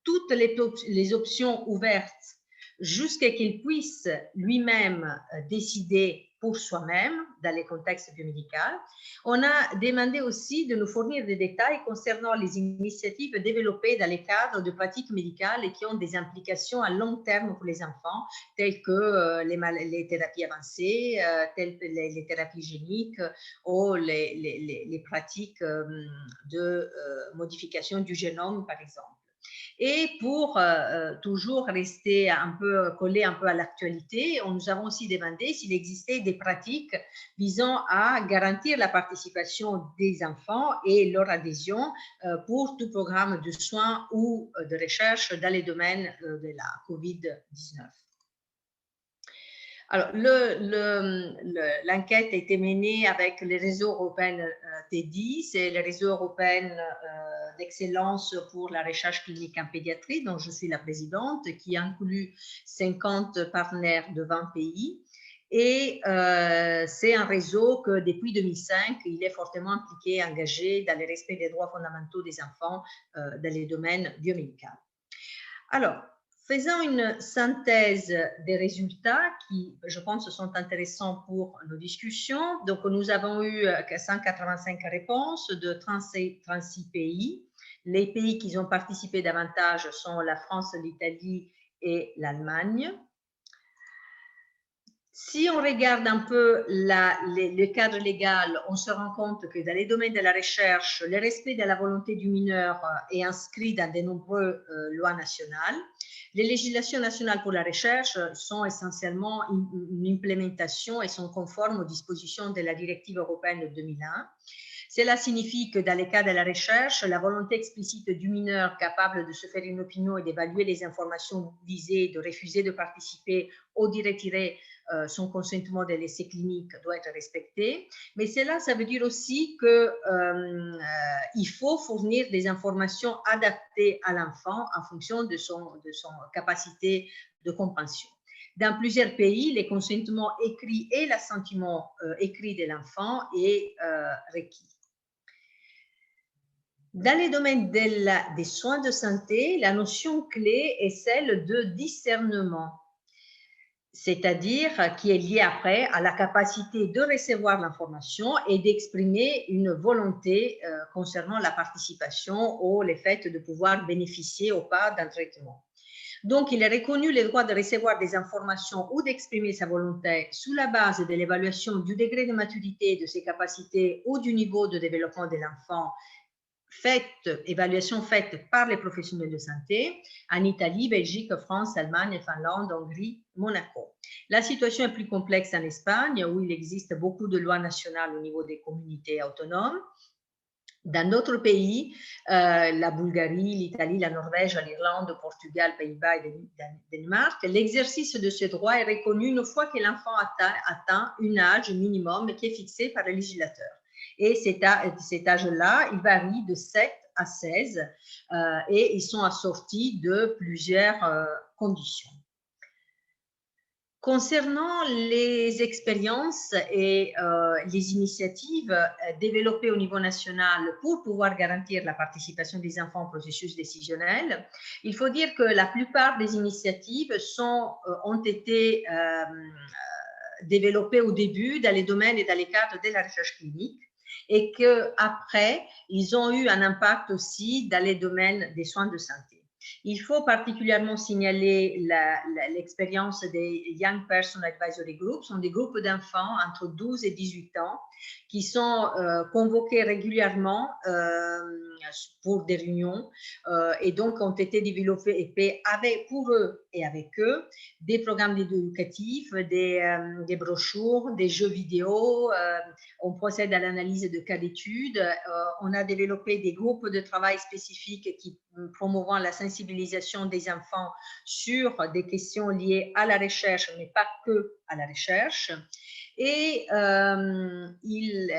toutes les options ouvertes jusqu'à qu'il puisse lui-même décider pour soi-même dans les contextes biomédicaux. On a demandé aussi de nous fournir des détails concernant les initiatives développées dans les cadres de pratiques médicales et qui ont des implications à long terme pour les enfants, telles que les thérapies avancées, telles que les thérapies géniques ou les pratiques de modification du génome, par exemple. Et pour toujours rester un peu collé un peu à l'actualité, nous avons aussi demandé s'il existait des pratiques visant à garantir la participation des enfants et leur adhésion pour tout programme de soins ou de recherche dans les domaines de la COVID-19. Alors, l'enquête a été menée avec le réseau européen TEDI, c'est le réseau européen d'excellence pour la recherche clinique en pédiatrie, dont je suis la présidente, qui inclut 50 partenaires de 20 pays. Et c'est un réseau que depuis 2005, il est fortement impliqué et engagé dans le respect des droits fondamentaux des enfants dans les domaines biomédicaux. Alors, faisant une synthèse des résultats qui, je pense, sont intéressants pour nos discussions. Donc, nous avons eu 185 réponses de 36 pays. Les pays qui ont participé davantage sont la France, l'Italie et l'Allemagne. Si on regarde un peu le cadre légal, on se rend compte que dans les domaines de la recherche, le respect de la volonté du mineur est inscrit dans de nombreuses lois nationales. Les législations nationales pour la recherche sont essentiellement une implémentation et sont conformes aux dispositions de la directive européenne de 2001. Cela signifie que dans les cas de la recherche, la volonté explicite du mineur capable de se faire une opinion et d'évaluer les informations visées, de refuser de participer ou de retirer son consentement de l'essai clinique doit être respectée. Mais cela, ça veut dire aussi qu'il faut fournir des informations adaptées à l'enfant en fonction de son capacité de compréhension. Dans plusieurs pays, le consentement écrit et l'assentiment écrit de l'enfant est requis. Dans les domaines des soins de santé, la notion clé est celle de discernement, c'est-à-dire qui est liée après à la capacité de recevoir l'information et d'exprimer une volonté concernant la participation ou le fait de pouvoir bénéficier ou pas d'un traitement. Donc, il est reconnu le droit de recevoir des informations ou d'exprimer sa volonté sous la base de l'évaluation du degré de maturité de ses capacités ou du niveau de développement de l'enfant, évaluation faite par les professionnels de santé en Italie, Belgique, France, Allemagne, Finlande, Hongrie, Monaco. La situation est plus complexe en Espagne, où il existe beaucoup de lois nationales au niveau des communautés autonomes. Dans d'autres pays, la Bulgarie, l'Italie, la Norvège, l'Irlande, le Portugal, Pays-Bas et le Danemark, l'exercice de ce droit est reconnu une fois que l'enfant atteint un âge minimum qui est fixé par le législateur. Et cet âge-là, il varie de 7 à 16 et ils sont assortis de plusieurs conditions. Concernant les expériences et les initiatives développées au niveau national pour pouvoir garantir la participation des enfants au processus décisionnel, il faut dire que la plupart des initiatives ont été développées au début dans les domaines et dans les cadres de la recherche clinique et qu'après, ils ont eu un impact aussi dans les domaines des soins de santé. Il faut particulièrement signaler l'expérience des Young Person Advisory Groups, sont des groupes d'enfants entre 12 et 18 ans qui sont convoqués régulièrement pour des réunions et donc ont été développés pour eux et avec eux des programmes éducatifs, des brochures, des jeux vidéo, on procède à l'analyse de cas d'études, on a développé des groupes de travail spécifiques qui promouvant la sensibilisation des enfants sur des questions liées à la recherche, mais pas que à la recherche. Et il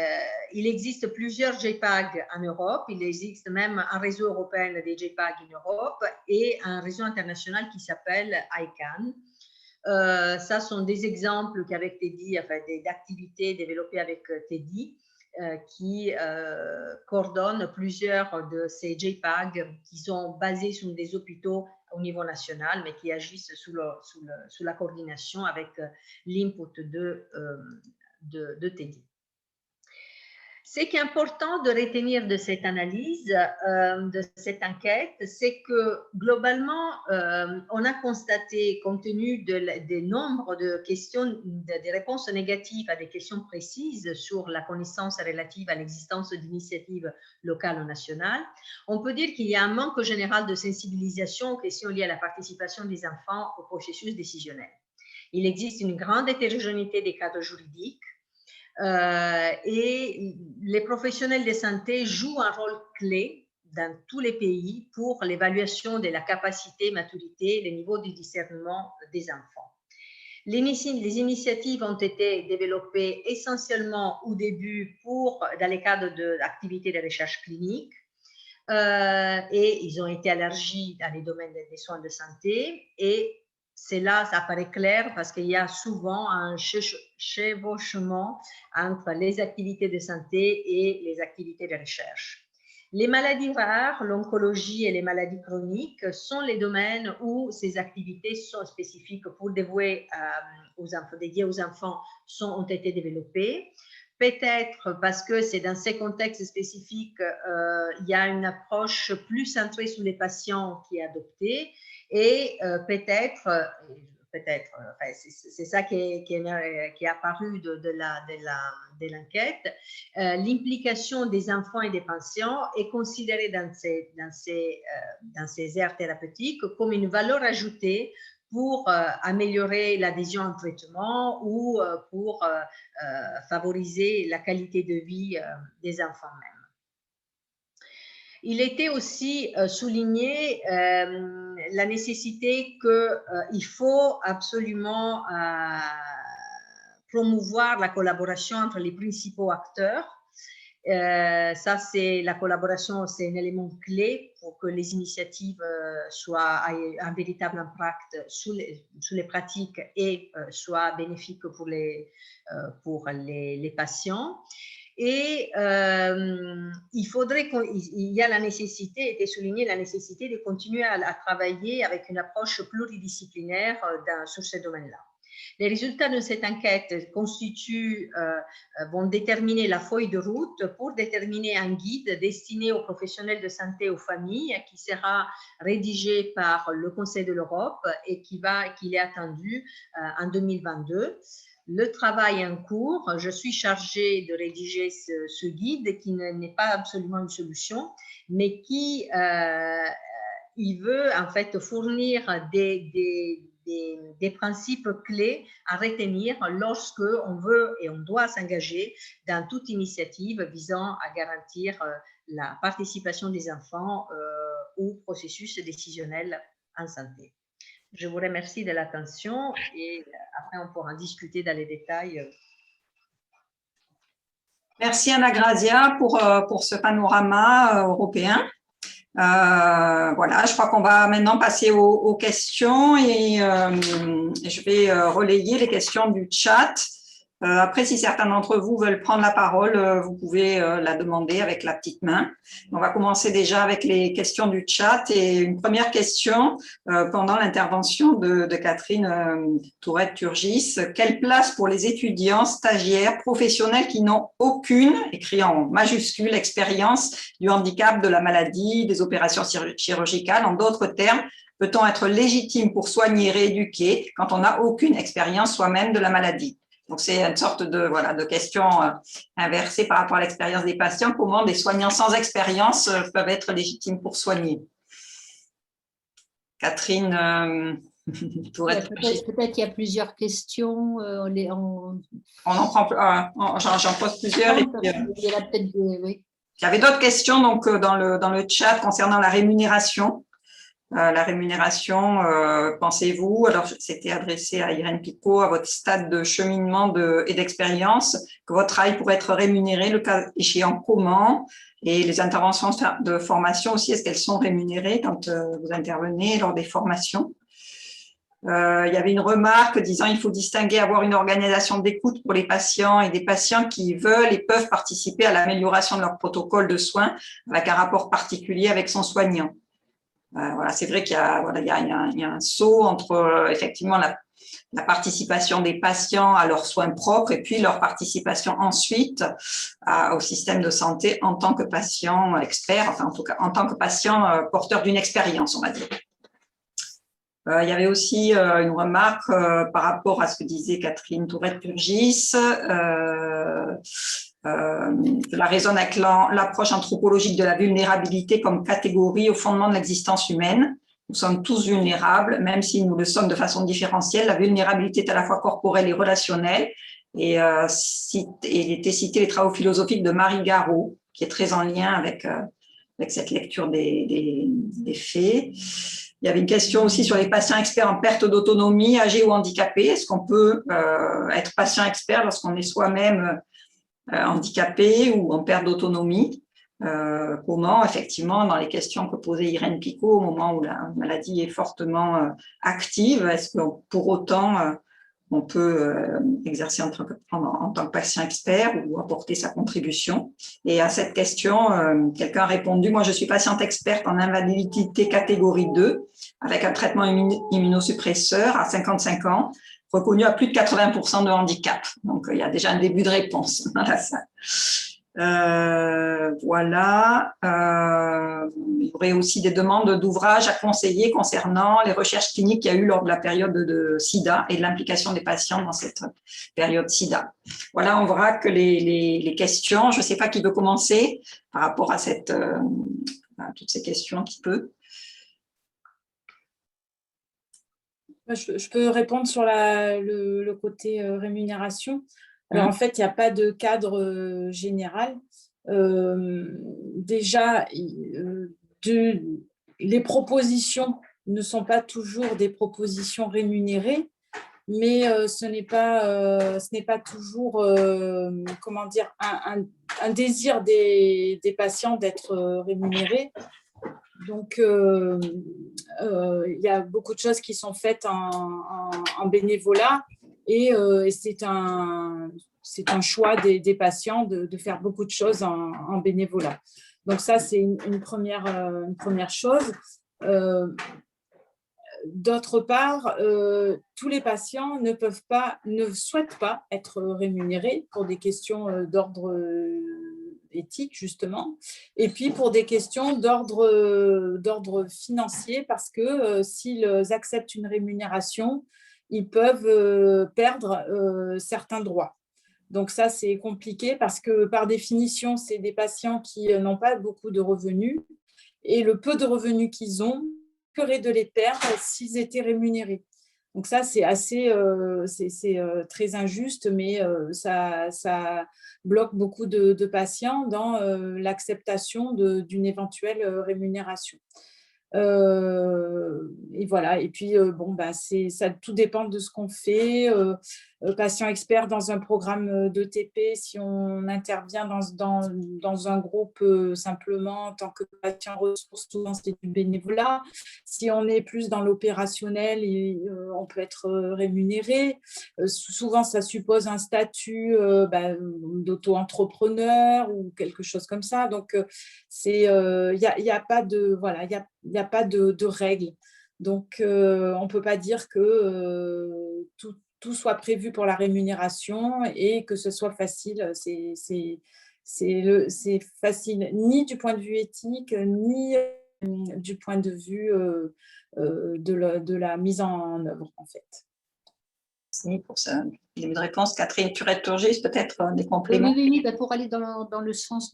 existe plusieurs JPAG en Europe, il existe même un réseau européen des JPAG en Europe et un réseau international qui s'appelle ICANN. Ça sont des exemples qu'avec Teddy, enfin d'activités développées avec Teddy, qui coordonne plusieurs de ces JPAG qui sont basés sur des hôpitaux au niveau national, mais qui agissent sous la coordination avec l'input de Teddy. Ce qui est important de retenir de cette analyse, de cette enquête, c'est que globalement, on a constaté, compte tenu des nombres de questions, des réponses négatives à des questions précises sur la connaissance relative à l'existence d'initiatives locales ou nationales, on peut dire qu'il y a un manque général de sensibilisation aux questions liées à la participation des enfants au processus décisionnel. Il existe une grande hétérogénéité des cadres juridiques, et les professionnels de santé jouent un rôle clé dans tous les pays pour l'évaluation de la capacité, maturité, le niveau du discernement des enfants. Les initiatives ont été développées essentiellement au début dans les cadres d'activités de recherche clinique et ils ont été élargis dans les domaines des soins de santé et c'est là, ça apparaît clair parce qu'il y a souvent un chevauchement entre les activités de santé et les activités de recherche. Les maladies rares, l'oncologie et les maladies chroniques sont les domaines où ces activités sont spécifiques pour dédiées aux enfants ont été développées. Peut-être parce que c'est dans ces contextes spécifiques, il y a une approche plus centrée sur les patients qui est adoptée. Et peut-être, c'est ça qui est apparu de l'enquête, l'implication des enfants et des patients est considérée dans ces aires thérapeutiques comme une valeur ajoutée pour améliorer l'adhésion au traitement ou pour favoriser la qualité de vie des enfants même. Il était aussi souligné la nécessité qu'il faut absolument promouvoir la collaboration entre les principaux acteurs. Ça, la collaboration, c'est un élément clé pour que les initiatives aient un véritable impact sur les pratiques et soient bénéfiques pour les patients. Et il y a la nécessité, était soulignée la nécessité de continuer à travailler avec une approche pluridisciplinaire sur ce domaine-là. Les résultats de cette enquête vont déterminer la feuille de route pour déterminer un guide destiné aux professionnels de santé et aux familles qui sera rédigé par le Conseil de l'Europe et qu'il est attendu en 2022. Le travail est en cours. Je suis chargée de rédiger ce guide qui n'est pas absolument une solution, mais qui il veut en fait fournir des principes clés à retenir lorsque on veut et on doit s'engager dans toute initiative visant à garantir la participation des enfants au processus décisionnel en santé. Je vous remercie de l'attention et après on pourra en discuter dans les détails. Merci Anna Grazia pour ce panorama européen. Voilà, je crois qu'on va maintenant passer aux questions et je vais relayer les questions du chat. Après, si certains d'entre vous veulent prendre la parole, vous pouvez la demander avec la petite main. On va commencer déjà avec les questions du chat et une première question pendant l'intervention de Catherine Tourette-Turgis. Quelle place pour les étudiants, stagiaires, professionnels qui n'ont aucune, écrit en majuscule, expérience du handicap, de la maladie, des opérations chirurgicales? En d'autres termes, peut-on être légitime pour soigner et rééduquer quand on n'a aucune expérience soi-même de la maladie? Donc, c'est une sorte de question inversée par rapport à l'expérience des patients. Comment des soignants sans expérience peuvent être légitimes pour soigner? Catherine, peut-être qu'il y a plusieurs questions. On en prend, j'en pose plusieurs. Il y en a peut-être oui. Il y avait d'autres questions donc, dans le chat concernant la rémunération. La rémunération, pensez-vous, alors c'était adressé à Irène Picot, à votre stade de cheminement et d'expérience, que votre travail pourrait être rémunéré, le cas échéant comment? Et les interventions de formation aussi, est-ce qu'elles sont rémunérées quand vous intervenez lors des formations? Il y avait une remarque disant il faut distinguer, avoir une organisation d'écoute pour les patients et des patients qui veulent et peuvent participer à l'amélioration de leur protocole de soins avec un rapport particulier avec son soignant. Voilà, c'est vrai qu'il y a, il y a un saut entre effectivement la participation des patients à leurs soins propres et puis leur participation ensuite au système de santé en tant que patient expert, enfin en tout cas en tant que patient porteur d'une expérience, on va dire. Il y avait aussi une remarque par rapport à ce que disait Catherine Tourette-Turgis. Cela résonne avec l'approche anthropologique de la vulnérabilité comme catégorie au fondement de l'existence humaine. Nous sommes tous vulnérables, même si nous le sommes de façon différentielle. La vulnérabilité est à la fois corporelle et relationnelle. Et il était cité les travaux philosophiques de Marie Garot, qui est très en lien avec cette lecture des faits. Il y avait une question aussi sur les patients experts en perte d'autonomie, âgés ou handicapés. Est-ce qu'on peut être patient expert lorsqu'on est soi-même handicapé ou en perte d'autonomie? Comment, effectivement, dans les questions que posait Irène Picot, au moment où la maladie est fortement active, est-ce que pour autant on peut exercer en tant que patient expert ou apporter sa contribution? Et à cette question, quelqu'un a répondu, moi je suis patiente experte en invalidité catégorie 2 avec un traitement immunosuppresseur à 55 ans, reconnu à plus de 80% de handicap. Donc, il y a déjà un début de réponse dans la salle. Voilà. Il y aurait aussi des demandes d'ouvrages à conseiller concernant les recherches cliniques qu'il y a eu lors de la période de SIDA et de l'implication des patients dans cette période SIDA. Voilà, on verra que les questions, je ne sais pas qui veut commencer par rapport à toutes ces questions qui peut. Je peux répondre sur le côté rémunération. Alors, en fait, il n'y a pas de cadre général. Déjà, les propositions ne sont pas toujours des propositions rémunérées, mais ce n'est pas toujours, comment dire, un désir des patients d'être rémunérés. Donc, il y a beaucoup de choses qui sont faites en bénévolat et c'est un choix des patients de faire beaucoup de choses en bénévolat. Donc, ça, c'est une première chose. D'autre part, tous les patients ne souhaitent pas être rémunérés pour des questions d'ordre éthique, justement, et puis pour des questions d'ordre financier, parce que s'ils acceptent une rémunération, ils peuvent perdre certains droits. Donc ça, c'est compliqué parce que par définition, c'est des patients qui n'ont pas beaucoup de revenus, et le peu de revenus qu'ils ont, risqueraient de les perdre s'ils étaient rémunérés. Donc ça, c'est très injuste, mais ça bloque beaucoup de patients dans l'acceptation d'une éventuelle rémunération. Et voilà. Et puis, ça tout dépend de ce qu'on fait. patient expert dans un programme d'ETP, si on intervient dans un groupe simplement en tant que patient ressource, souvent c'est du bénévolat. Si on est plus dans l'opérationnel, on peut être rémunéré. Souvent, ça suppose un statut d'auto-entrepreneur ou quelque chose comme ça. Donc, il n'y a pas de, voilà, il y a pas de règles. Donc, on ne peut pas dire que tout soit prévu pour la rémunération et que ce soit facile. C'est facile ni du point de vue éthique, ni du point de vue de la mise en œuvre, en fait. Merci pour ça. Il y a une réponse. Catherine Turette-Turgis, peut-être des compléments. Oui, pour aller dans le sens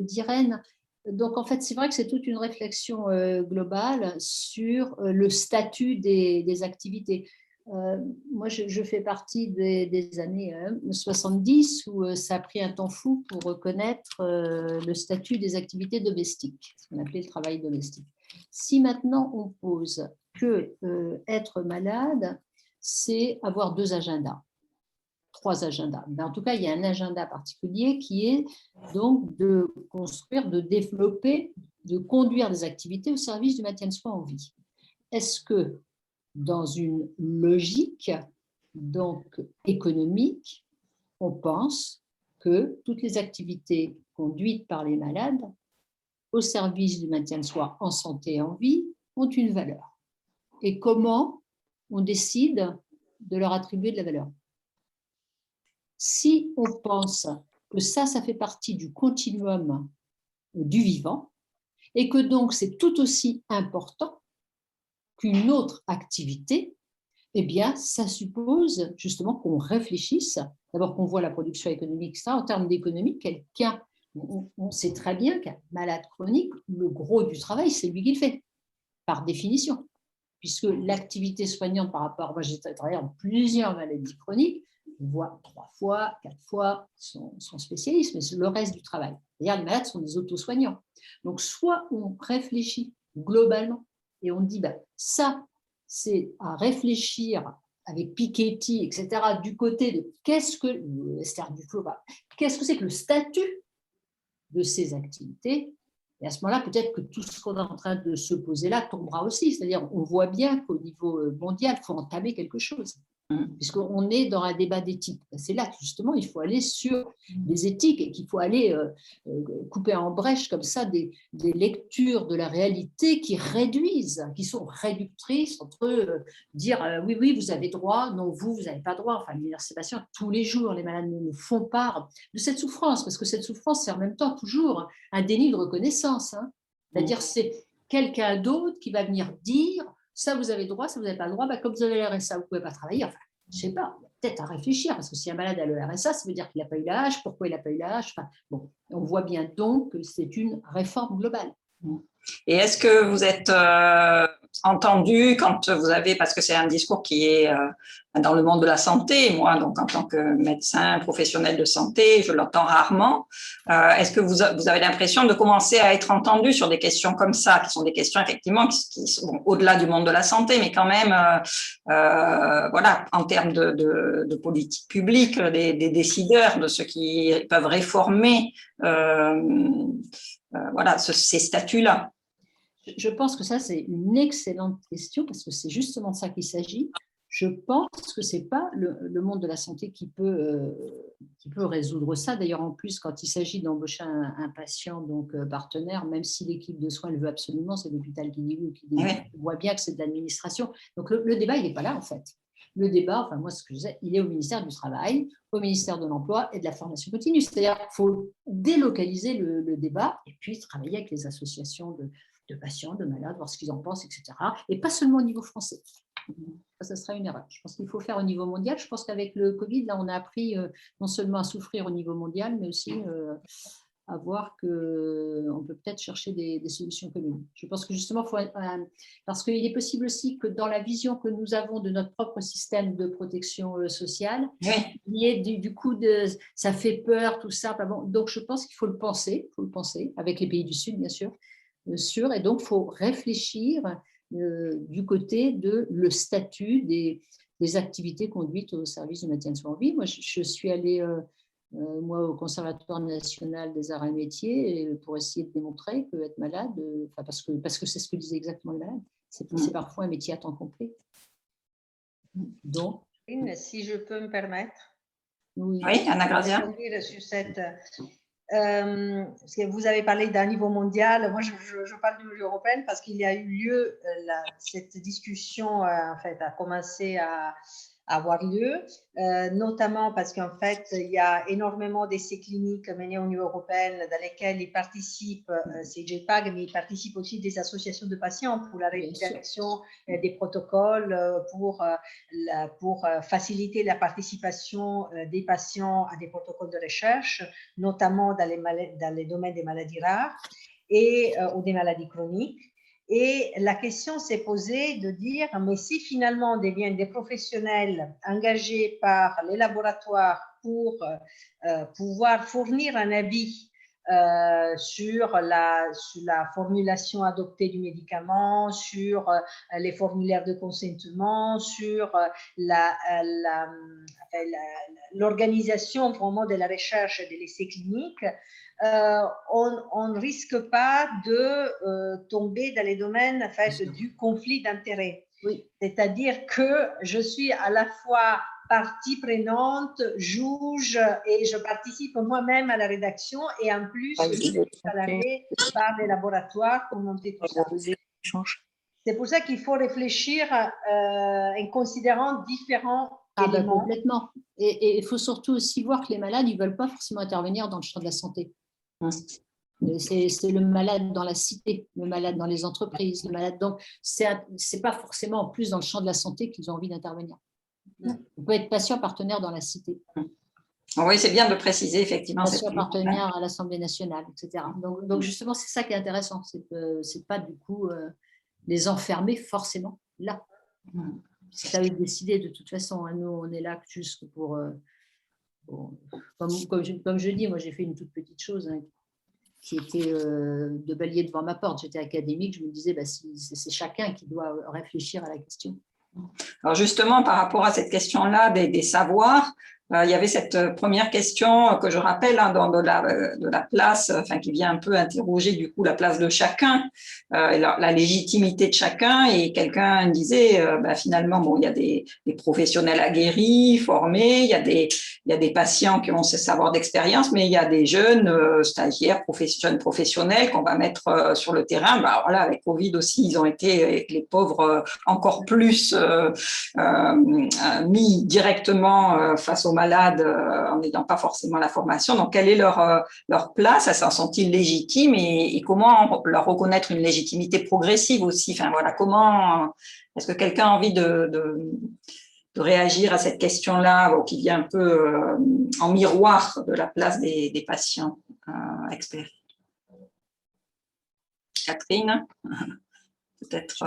d'Irène. Donc, en fait, c'est vrai que c'est toute une réflexion globale sur le statut des activités. Moi, je fais partie des années 70 où ça a pris un temps fou pour reconnaître le statut des activités domestiques, ce qu'on appelait le travail domestique. Si maintenant on pose que être malade, c'est avoir 2 agendas, 3 agendas. Mais en tout cas, il y a un agenda particulier qui est donc de construire, de développer, de conduire des activités au service du maintien de soi en vie. Est-ce que dans une logique donc économique, on pense que toutes les activités conduites par les malades au service du maintien de soi en santé et en vie ont une valeur? Et comment on décide de leur attribuer de la valeur? Si on pense que ça fait partie du continuum du vivant et que donc c'est tout aussi important qu'une autre activité, eh bien, ça suppose justement qu'on réfléchisse, d'abord qu'on voit la production économique, ça, en termes d'économie, quelqu'un, on sait très bien qu'un malade chronique, le gros du travail, c'est lui qui le fait, par définition, puisque l'activité soignante par rapport, moi j'ai travaillé en plusieurs maladies chroniques, on voit 3 fois, 4 fois son spécialiste, mais c'est le reste du travail. D'ailleurs, les malades sont des auto-soignants. Donc, soit on réfléchit globalement et on dit, ça, c'est à réfléchir avec Piketty, etc., du côté de qu'est-ce que c'est que le statut de ces activités. Et à ce moment-là, peut-être que tout ce qu'on est en train de se poser là tombera aussi. C'est-à-dire, on voit bien qu'au niveau mondial, il faut entamer quelque chose, puisqu'on est dans un débat d'éthique. C'est là que justement, il faut aller sur des éthiques et qu'il faut aller couper en brèche comme ça des lectures de la réalité qui réduisent, qui sont réductrices entre dire oui, vous avez droit, non, vous n'avez pas droit. Enfin, ces patients, tous les jours, les malades nous font part de cette souffrance, parce que cette souffrance, c'est en même temps toujours un déni de reconnaissance. C'est-à-dire, c'est quelqu'un d'autre qui va venir dire ça vous avez droit, ça vous n'avez pas le droit, comme vous avez le RSA, vous ne pouvez pas travailler. Enfin, je ne sais pas, peut-être à réfléchir, parce que si un malade a le RSA, ça veut dire qu'il n'a pas eu l'âge, pourquoi il n'a pas eu l'âge. Enfin, bon, on voit bien donc que c'est une réforme globale. Et est-ce que vous êtes entendu quand vous avez, parce que c'est un discours qui est dans le monde de la santé, moi, donc en tant que médecin, professionnel de santé, je l'entends rarement. Est-ce que vous avez l'impression de commencer à être entendu sur des questions comme ça, qui sont des questions effectivement qui sont au-delà du monde de la santé, mais quand même, voilà, en termes de politique publique, des décideurs, de ceux qui peuvent réformer voilà, ces statuts-là? Je pense que ça, c'est une excellente question parce que c'est justement de ça qu'il s'agit. Je pense que ce n'est pas le monde de la santé qui peut résoudre ça. D'ailleurs, en plus, quand il s'agit d'embaucher un patient donc partenaire, même si l'équipe de soins le veut absolument, c'est l'hôpital qui dit oui, on voit bien que c'est de l'administration. Donc, le débat, il n'est pas là, en fait. Le débat, enfin moi, ce que je disais, il est au ministère du Travail, au ministère de l'Emploi et de la formation continue. C'est-à-dire qu'il faut délocaliser le débat et puis travailler avec les associations de patients, de malades, voir ce qu'ils en pensent, etc. Et pas seulement au niveau français. Ça serait une erreur. Je pense qu'il faut faire au niveau mondial. Je pense qu'avec le Covid, là, on a appris non seulement à souffrir au niveau mondial, mais aussi à voir qu'on peut peut-être chercher des solutions communes. Je pense que justement, parce qu'il est possible aussi que dans la vision que nous avons de notre propre système de protection sociale, il y ait du coup, ça fait peur, tout ça. Bon, donc, je pense qu'il faut le penser, avec les pays du Sud, bien sûr, et donc, il faut réfléchir du côté de le statut des des activités conduites au service du maintien de soins en vie. Moi, je suis allée moi, au Conservatoire national des arts et métiers pour essayer de démontrer qu'être malade, parce que c'est ce que disait exactement le malade, c'est parfois un métier à temps complet. Donc, si je peux me permettre. Oui, Anna Grazia. Sur cette, parce que vous avez parlé d'un niveau mondial. Moi, je parle du niveau européen parce qu'il y a eu lieu, cette discussion en fait, a commencé à avoir lieu, notamment parce qu'en fait, il y a énormément d'essais cliniques menés au niveau européen dans lesquels ils participent, c'est GEPAG, mais ils participent aussi des associations de patients pour la rédaction des protocoles, pour faciliter la participation des patients à des protocoles de recherche, notamment dans les domaines des maladies rares ou des maladies chroniques. Et la question s'est posée de dire, mais si finalement on devient des professionnels engagés par les laboratoires pour pouvoir fournir un avis sur la formulation adoptée du médicament, sur les formulaires de consentement, sur l'organisation vraiment de la recherche et de l'essai clinique, on ne risque pas de tomber dans les domaines en fait, du conflit d'intérêts. Oui. C'est-à-dire que je suis à la fois partie prenante, juge et je participe moi-même à la rédaction et en plus je suis salariée par les laboratoires pour monter tout ça. C'est pour ça qu'il faut réfléchir en considérant différents éléments. Complètement. Et il faut surtout aussi voir que les malades, ils ne veulent pas forcément intervenir dans le champ de la santé. C'est le malade dans la cité, le malade dans les entreprises, le malade. Donc, c'est pas forcément en plus dans le champ de la santé qu'ils ont envie d'intervenir. On peut être patient partenaire dans la cité. Oui, c'est bien de préciser, effectivement. Patient partenaire à l'Assemblée nationale, etc. Donc justement, c'est ça qui est intéressant. C'est pas du coup les enfermer forcément là. C'est à eux de décider de toute façon. Nous, on est là juste pour… comme je dis, moi, j'ai fait une toute petite chose qui était de balayer devant ma porte. J'étais académique, je me disais, c'est chacun qui doit réfléchir à la question. Alors justement, par rapport à cette question-là des savoirs, il y avait cette première question que je rappelle de la place, enfin qui vient un peu interroger du coup la place de chacun, la légitimité de chacun. Et quelqu'un disait, finalement, bon, il y a des professionnels aguerris, formés, il y a des patients qui ont ce savoir d'expérience, mais il y a des jeunes stagiaires, jeunes professionnels qu'on va mettre sur le terrain. Voilà, avec Covid aussi, ils ont été, les pauvres, encore plus mis directement face aux malades en n'ayant pas forcément la formation. Donc, quelle est leur place? S'en sont-ils légitimes et comment leur reconnaître une légitimité progressive aussi? Enfin, voilà, comment est-ce que quelqu'un a envie de réagir à cette question-là qui vient un peu en miroir de la place des patients experts? Catherine, peut-être.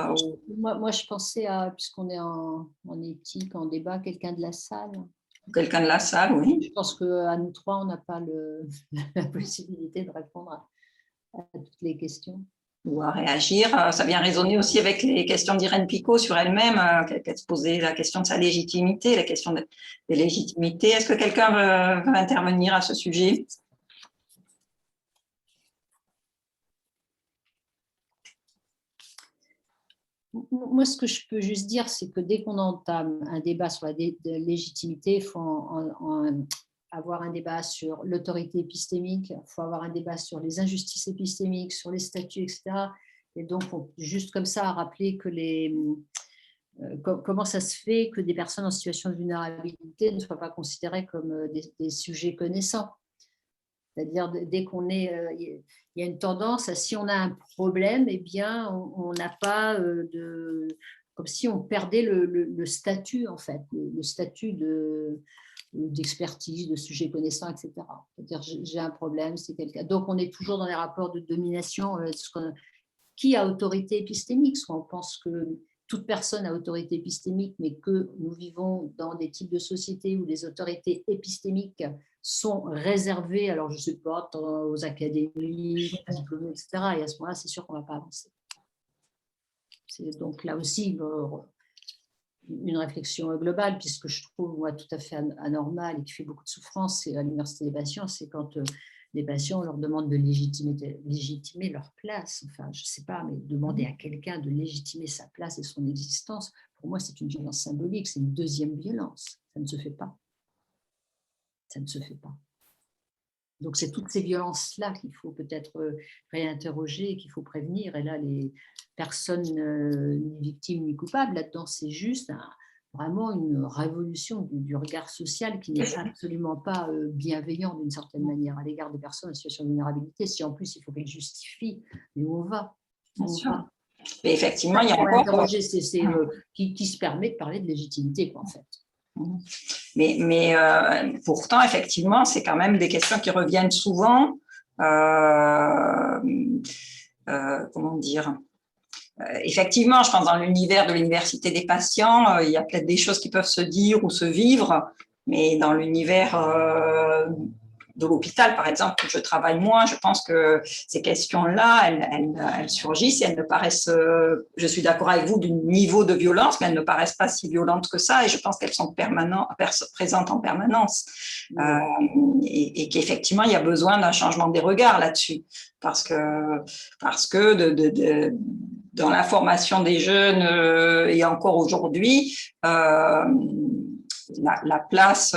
Moi, je pensais à, puisqu'on est en éthique, en débat, quelqu'un de la salle. Quelqu'un de la salle, oui. Je pense qu'à nous trois, on n'a pas la possibilité de répondre à toutes les questions. Ou à réagir. Ça vient résonner aussi avec les questions d'Irène Picot sur elle-même, qu'elle se posait la question de sa légitimité, la question des légitimités. Est-ce que quelqu'un veut intervenir à ce sujet? Moi, ce que je peux juste dire, c'est que dès qu'on entame un débat sur la légitimité, il faut avoir un débat sur l'autorité épistémique, il faut avoir un débat sur les injustices épistémiques, sur les statuts, etc. Et donc, juste comme ça, rappeler que comment ça se fait que des personnes en situation de vulnérabilité ne soient pas considérées comme des sujets connaissants. C'est-à-dire, dès qu'on est… il y a une tendance à, si on a un problème, eh bien, on n'a pas comme si on perdait le statut, en fait, le statut d'expertise, de sujet connaissant, etc. C'est-à-dire, j'ai un problème, c'est quelqu'un… Donc, on est toujours dans les rapports de domination. Qui a autorité épistémique? Soit on pense que toute personne a autorité épistémique, mais que nous vivons dans des types de sociétés où les autorités épistémiques sont réservées, alors je ne sais pas, aux académies, aux diplômés, etc. Et à ce moment-là, c'est sûr qu'on ne va pas avancer. Donc là aussi, une réflexion globale, puisque je trouve, moi, tout à fait anormal et qui fait beaucoup de souffrance, c'est à l'université des patients, c'est quand les patients, on leur demande de légitimer leur place. Enfin, je ne sais pas, mais demander à quelqu'un de légitimer sa place et son existence, pour moi, c'est une violence symbolique, c'est une deuxième violence. Ça ne se fait pas. Ça ne se fait pas. Donc, c'est toutes ces violences-là qu'il faut peut-être réinterroger et qu'il faut prévenir. Et là, les personnes ni victimes ni coupables, là-dedans, c'est juste vraiment une révolution du regard social qui n'est absolument pas bienveillant d'une certaine manière à l'égard des personnes en situation de vulnérabilité. Si en plus, il faut qu'elles justifient, mais où on va? Bien sûr. Mais effectivement, il y a encore… interroger, qui se permet de parler de légitimité, quoi, en fait. Mais pourtant, effectivement, c'est quand même des questions qui reviennent souvent. Comment dire ? Effectivement, je pense dans l'univers de l'université des patients, il y a peut-être des choses qui peuvent se dire ou se vivre, mais dans l'univers de l'hôpital, par exemple, où je travaille moins, je pense que ces questions-là, elles surgissent et elles ne paraissent, je suis d'accord avec vous, du niveau de violence, mais elles ne paraissent pas si violentes que ça, et je pense qu'elles sont présentes en permanence. Et qu'effectivement, il y a besoin d'un changement des regards là-dessus, parce que dans la formation des jeunes et encore aujourd'hui, la place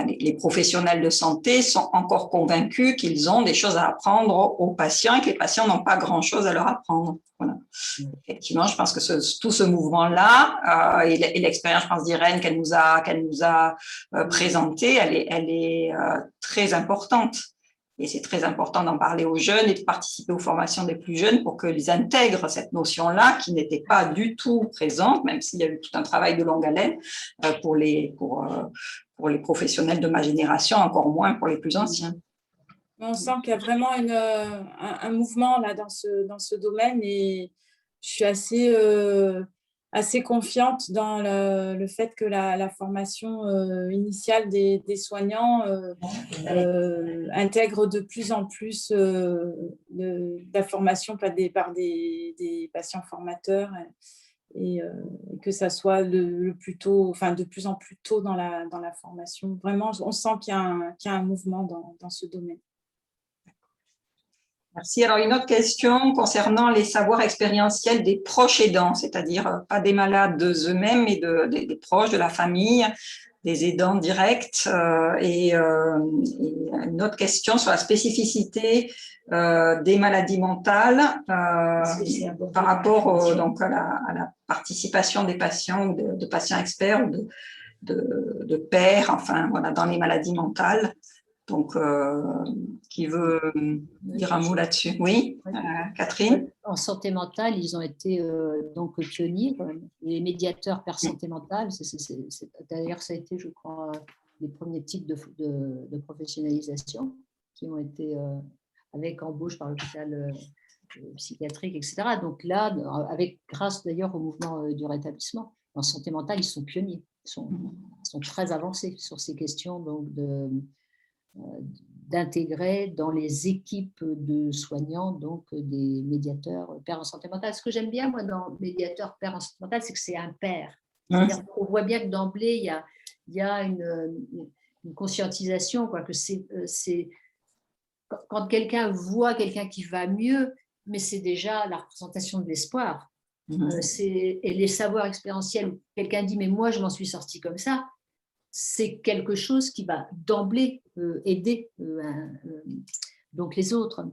les professionnels de santé sont encore convaincus qu'ils ont des choses à apprendre aux patients et que les patients n'ont pas grand-chose à leur apprendre. Voilà. Effectivement, je pense que tout ce mouvement-là et l'expérience, je pense, d'Irène qu'elle nous a présentée, elle est très importante. Et c'est très important d'en parler aux jeunes et de participer aux formations des plus jeunes pour qu'ils intègrent cette notion-là qui n'était pas du tout présente, même s'il y a eu tout un travail de longue haleine pour les professionnels de ma génération, encore moins pour les plus anciens. On sent qu'il y a vraiment un mouvement là, dans ce domaine et je suis assez confiante dans le fait que la formation initiale des soignants intègre de plus en plus la formation par des patients formateurs et que ça soit le plus tôt, enfin de plus en plus tôt dans la formation. Vraiment, on sent qu'il y a un mouvement dans ce domaine. Merci. Alors, une autre question concernant les savoirs expérientiels des proches aidants, c'est-à-dire pas des malades eux-mêmes, mais des proches, de la famille, des aidants directs. Et une autre question sur la spécificité des maladies mentales par rapport donc à la participation des patients ou de patients experts ou de pairs, enfin, voilà, dans les maladies mentales. Donc, qui veut dire un mot là-dessus? Oui, Catherine? En santé mentale, ils ont été donc pionniers, les médiateurs pairs santé mentale. D'ailleurs, ça a été, je crois, les premiers types de professionnalisation qui ont été avec embauche par l'hôpital psychiatrique, etc. Donc là, grâce d'ailleurs au mouvement du rétablissement, en santé mentale, ils sont pionniers, ils sont très avancés sur ces questions donc d'intégrer dans les équipes de soignants donc des médiateurs pairs en santé mentale. Ce que j'aime bien moi dans médiateur pairs en santé mentale, c'est que c'est un pair. C'est-à-dire qu'on voit bien que d'emblée il y a une conscientisation quoi, que c'est quand quelqu'un voit quelqu'un qui va mieux, mais c'est déjà la représentation de l'espoir. Et les savoirs expérientiels, quelqu'un dit mais moi je m'en suis sorti comme ça. C'est quelque chose qui va d'emblée aider donc les autres.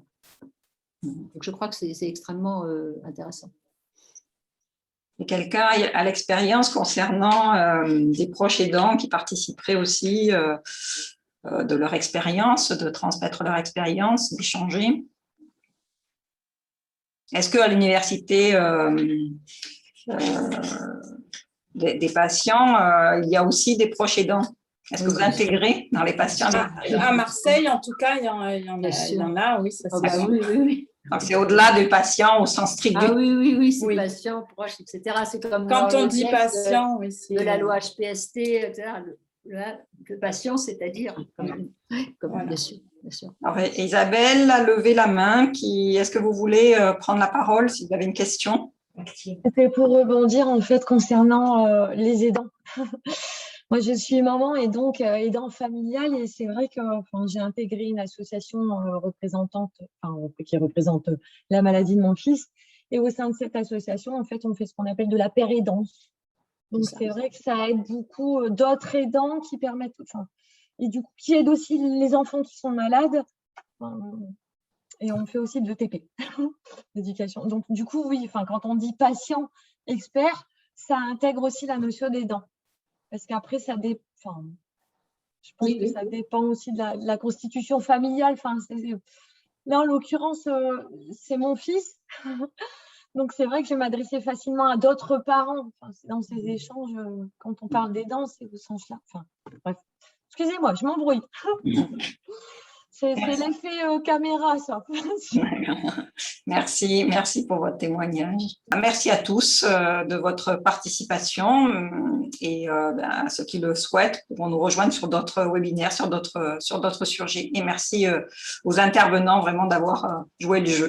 Donc je crois que c'est extrêmement intéressant. Et quelqu'un a l'expérience concernant des proches aidants qui participeraient aussi de leur expérience, de transmettre leur expérience, d'échanger. Est-ce qu'à l'université des patients, il y a aussi des proches aidants? Est-ce que vous intégrez dans les patients? À Marseille, en tout cas, il y en a, oui, ça c'est oui. Donc, c'est au-delà des patients au sens strict. Ah oui, c'est patients, proches, etc. C'est comme quand on dit patient, de la loi HPST, etc. Le patient, c'est-à-dire, comme bien sûr. Alors, Isabelle a levé la main. Est-ce que vous voulez prendre la parole si vous avez une question? C'était pour rebondir en fait concernant les aidants. Moi, je suis maman et donc aidant familial et c'est vrai que j'ai intégré une association qui représente la maladie de mon fils. Et au sein de cette association, en fait, on fait ce qu'on appelle de la pérédance. Donc, c'est vrai que ça aide beaucoup d'autres aidants qui permettent, et du coup, qui aident aussi les enfants qui sont malades. Et on fait aussi de l'ETP, l'éducation. Donc, du coup, oui, quand on dit patient, expert, ça intègre aussi la notion d'aidant. Parce qu'après, je pense que ça dépend aussi de la constitution familiale. Là, en l'occurrence, c'est mon fils. Donc, c'est vrai que je vais m'adresser facilement à d'autres parents. Dans ces échanges, quand on parle d'aidants, c'est au sens-là. Bref. Excusez-moi, je m'embrouille. C'est l'effet caméra, ça. Merci pour votre témoignage. Merci à tous de votre participation et à ceux qui le souhaitent pourront nous rejoindre sur d'autres webinaires, sur d'autres sujets. Et merci aux intervenants vraiment d'avoir joué le jeu.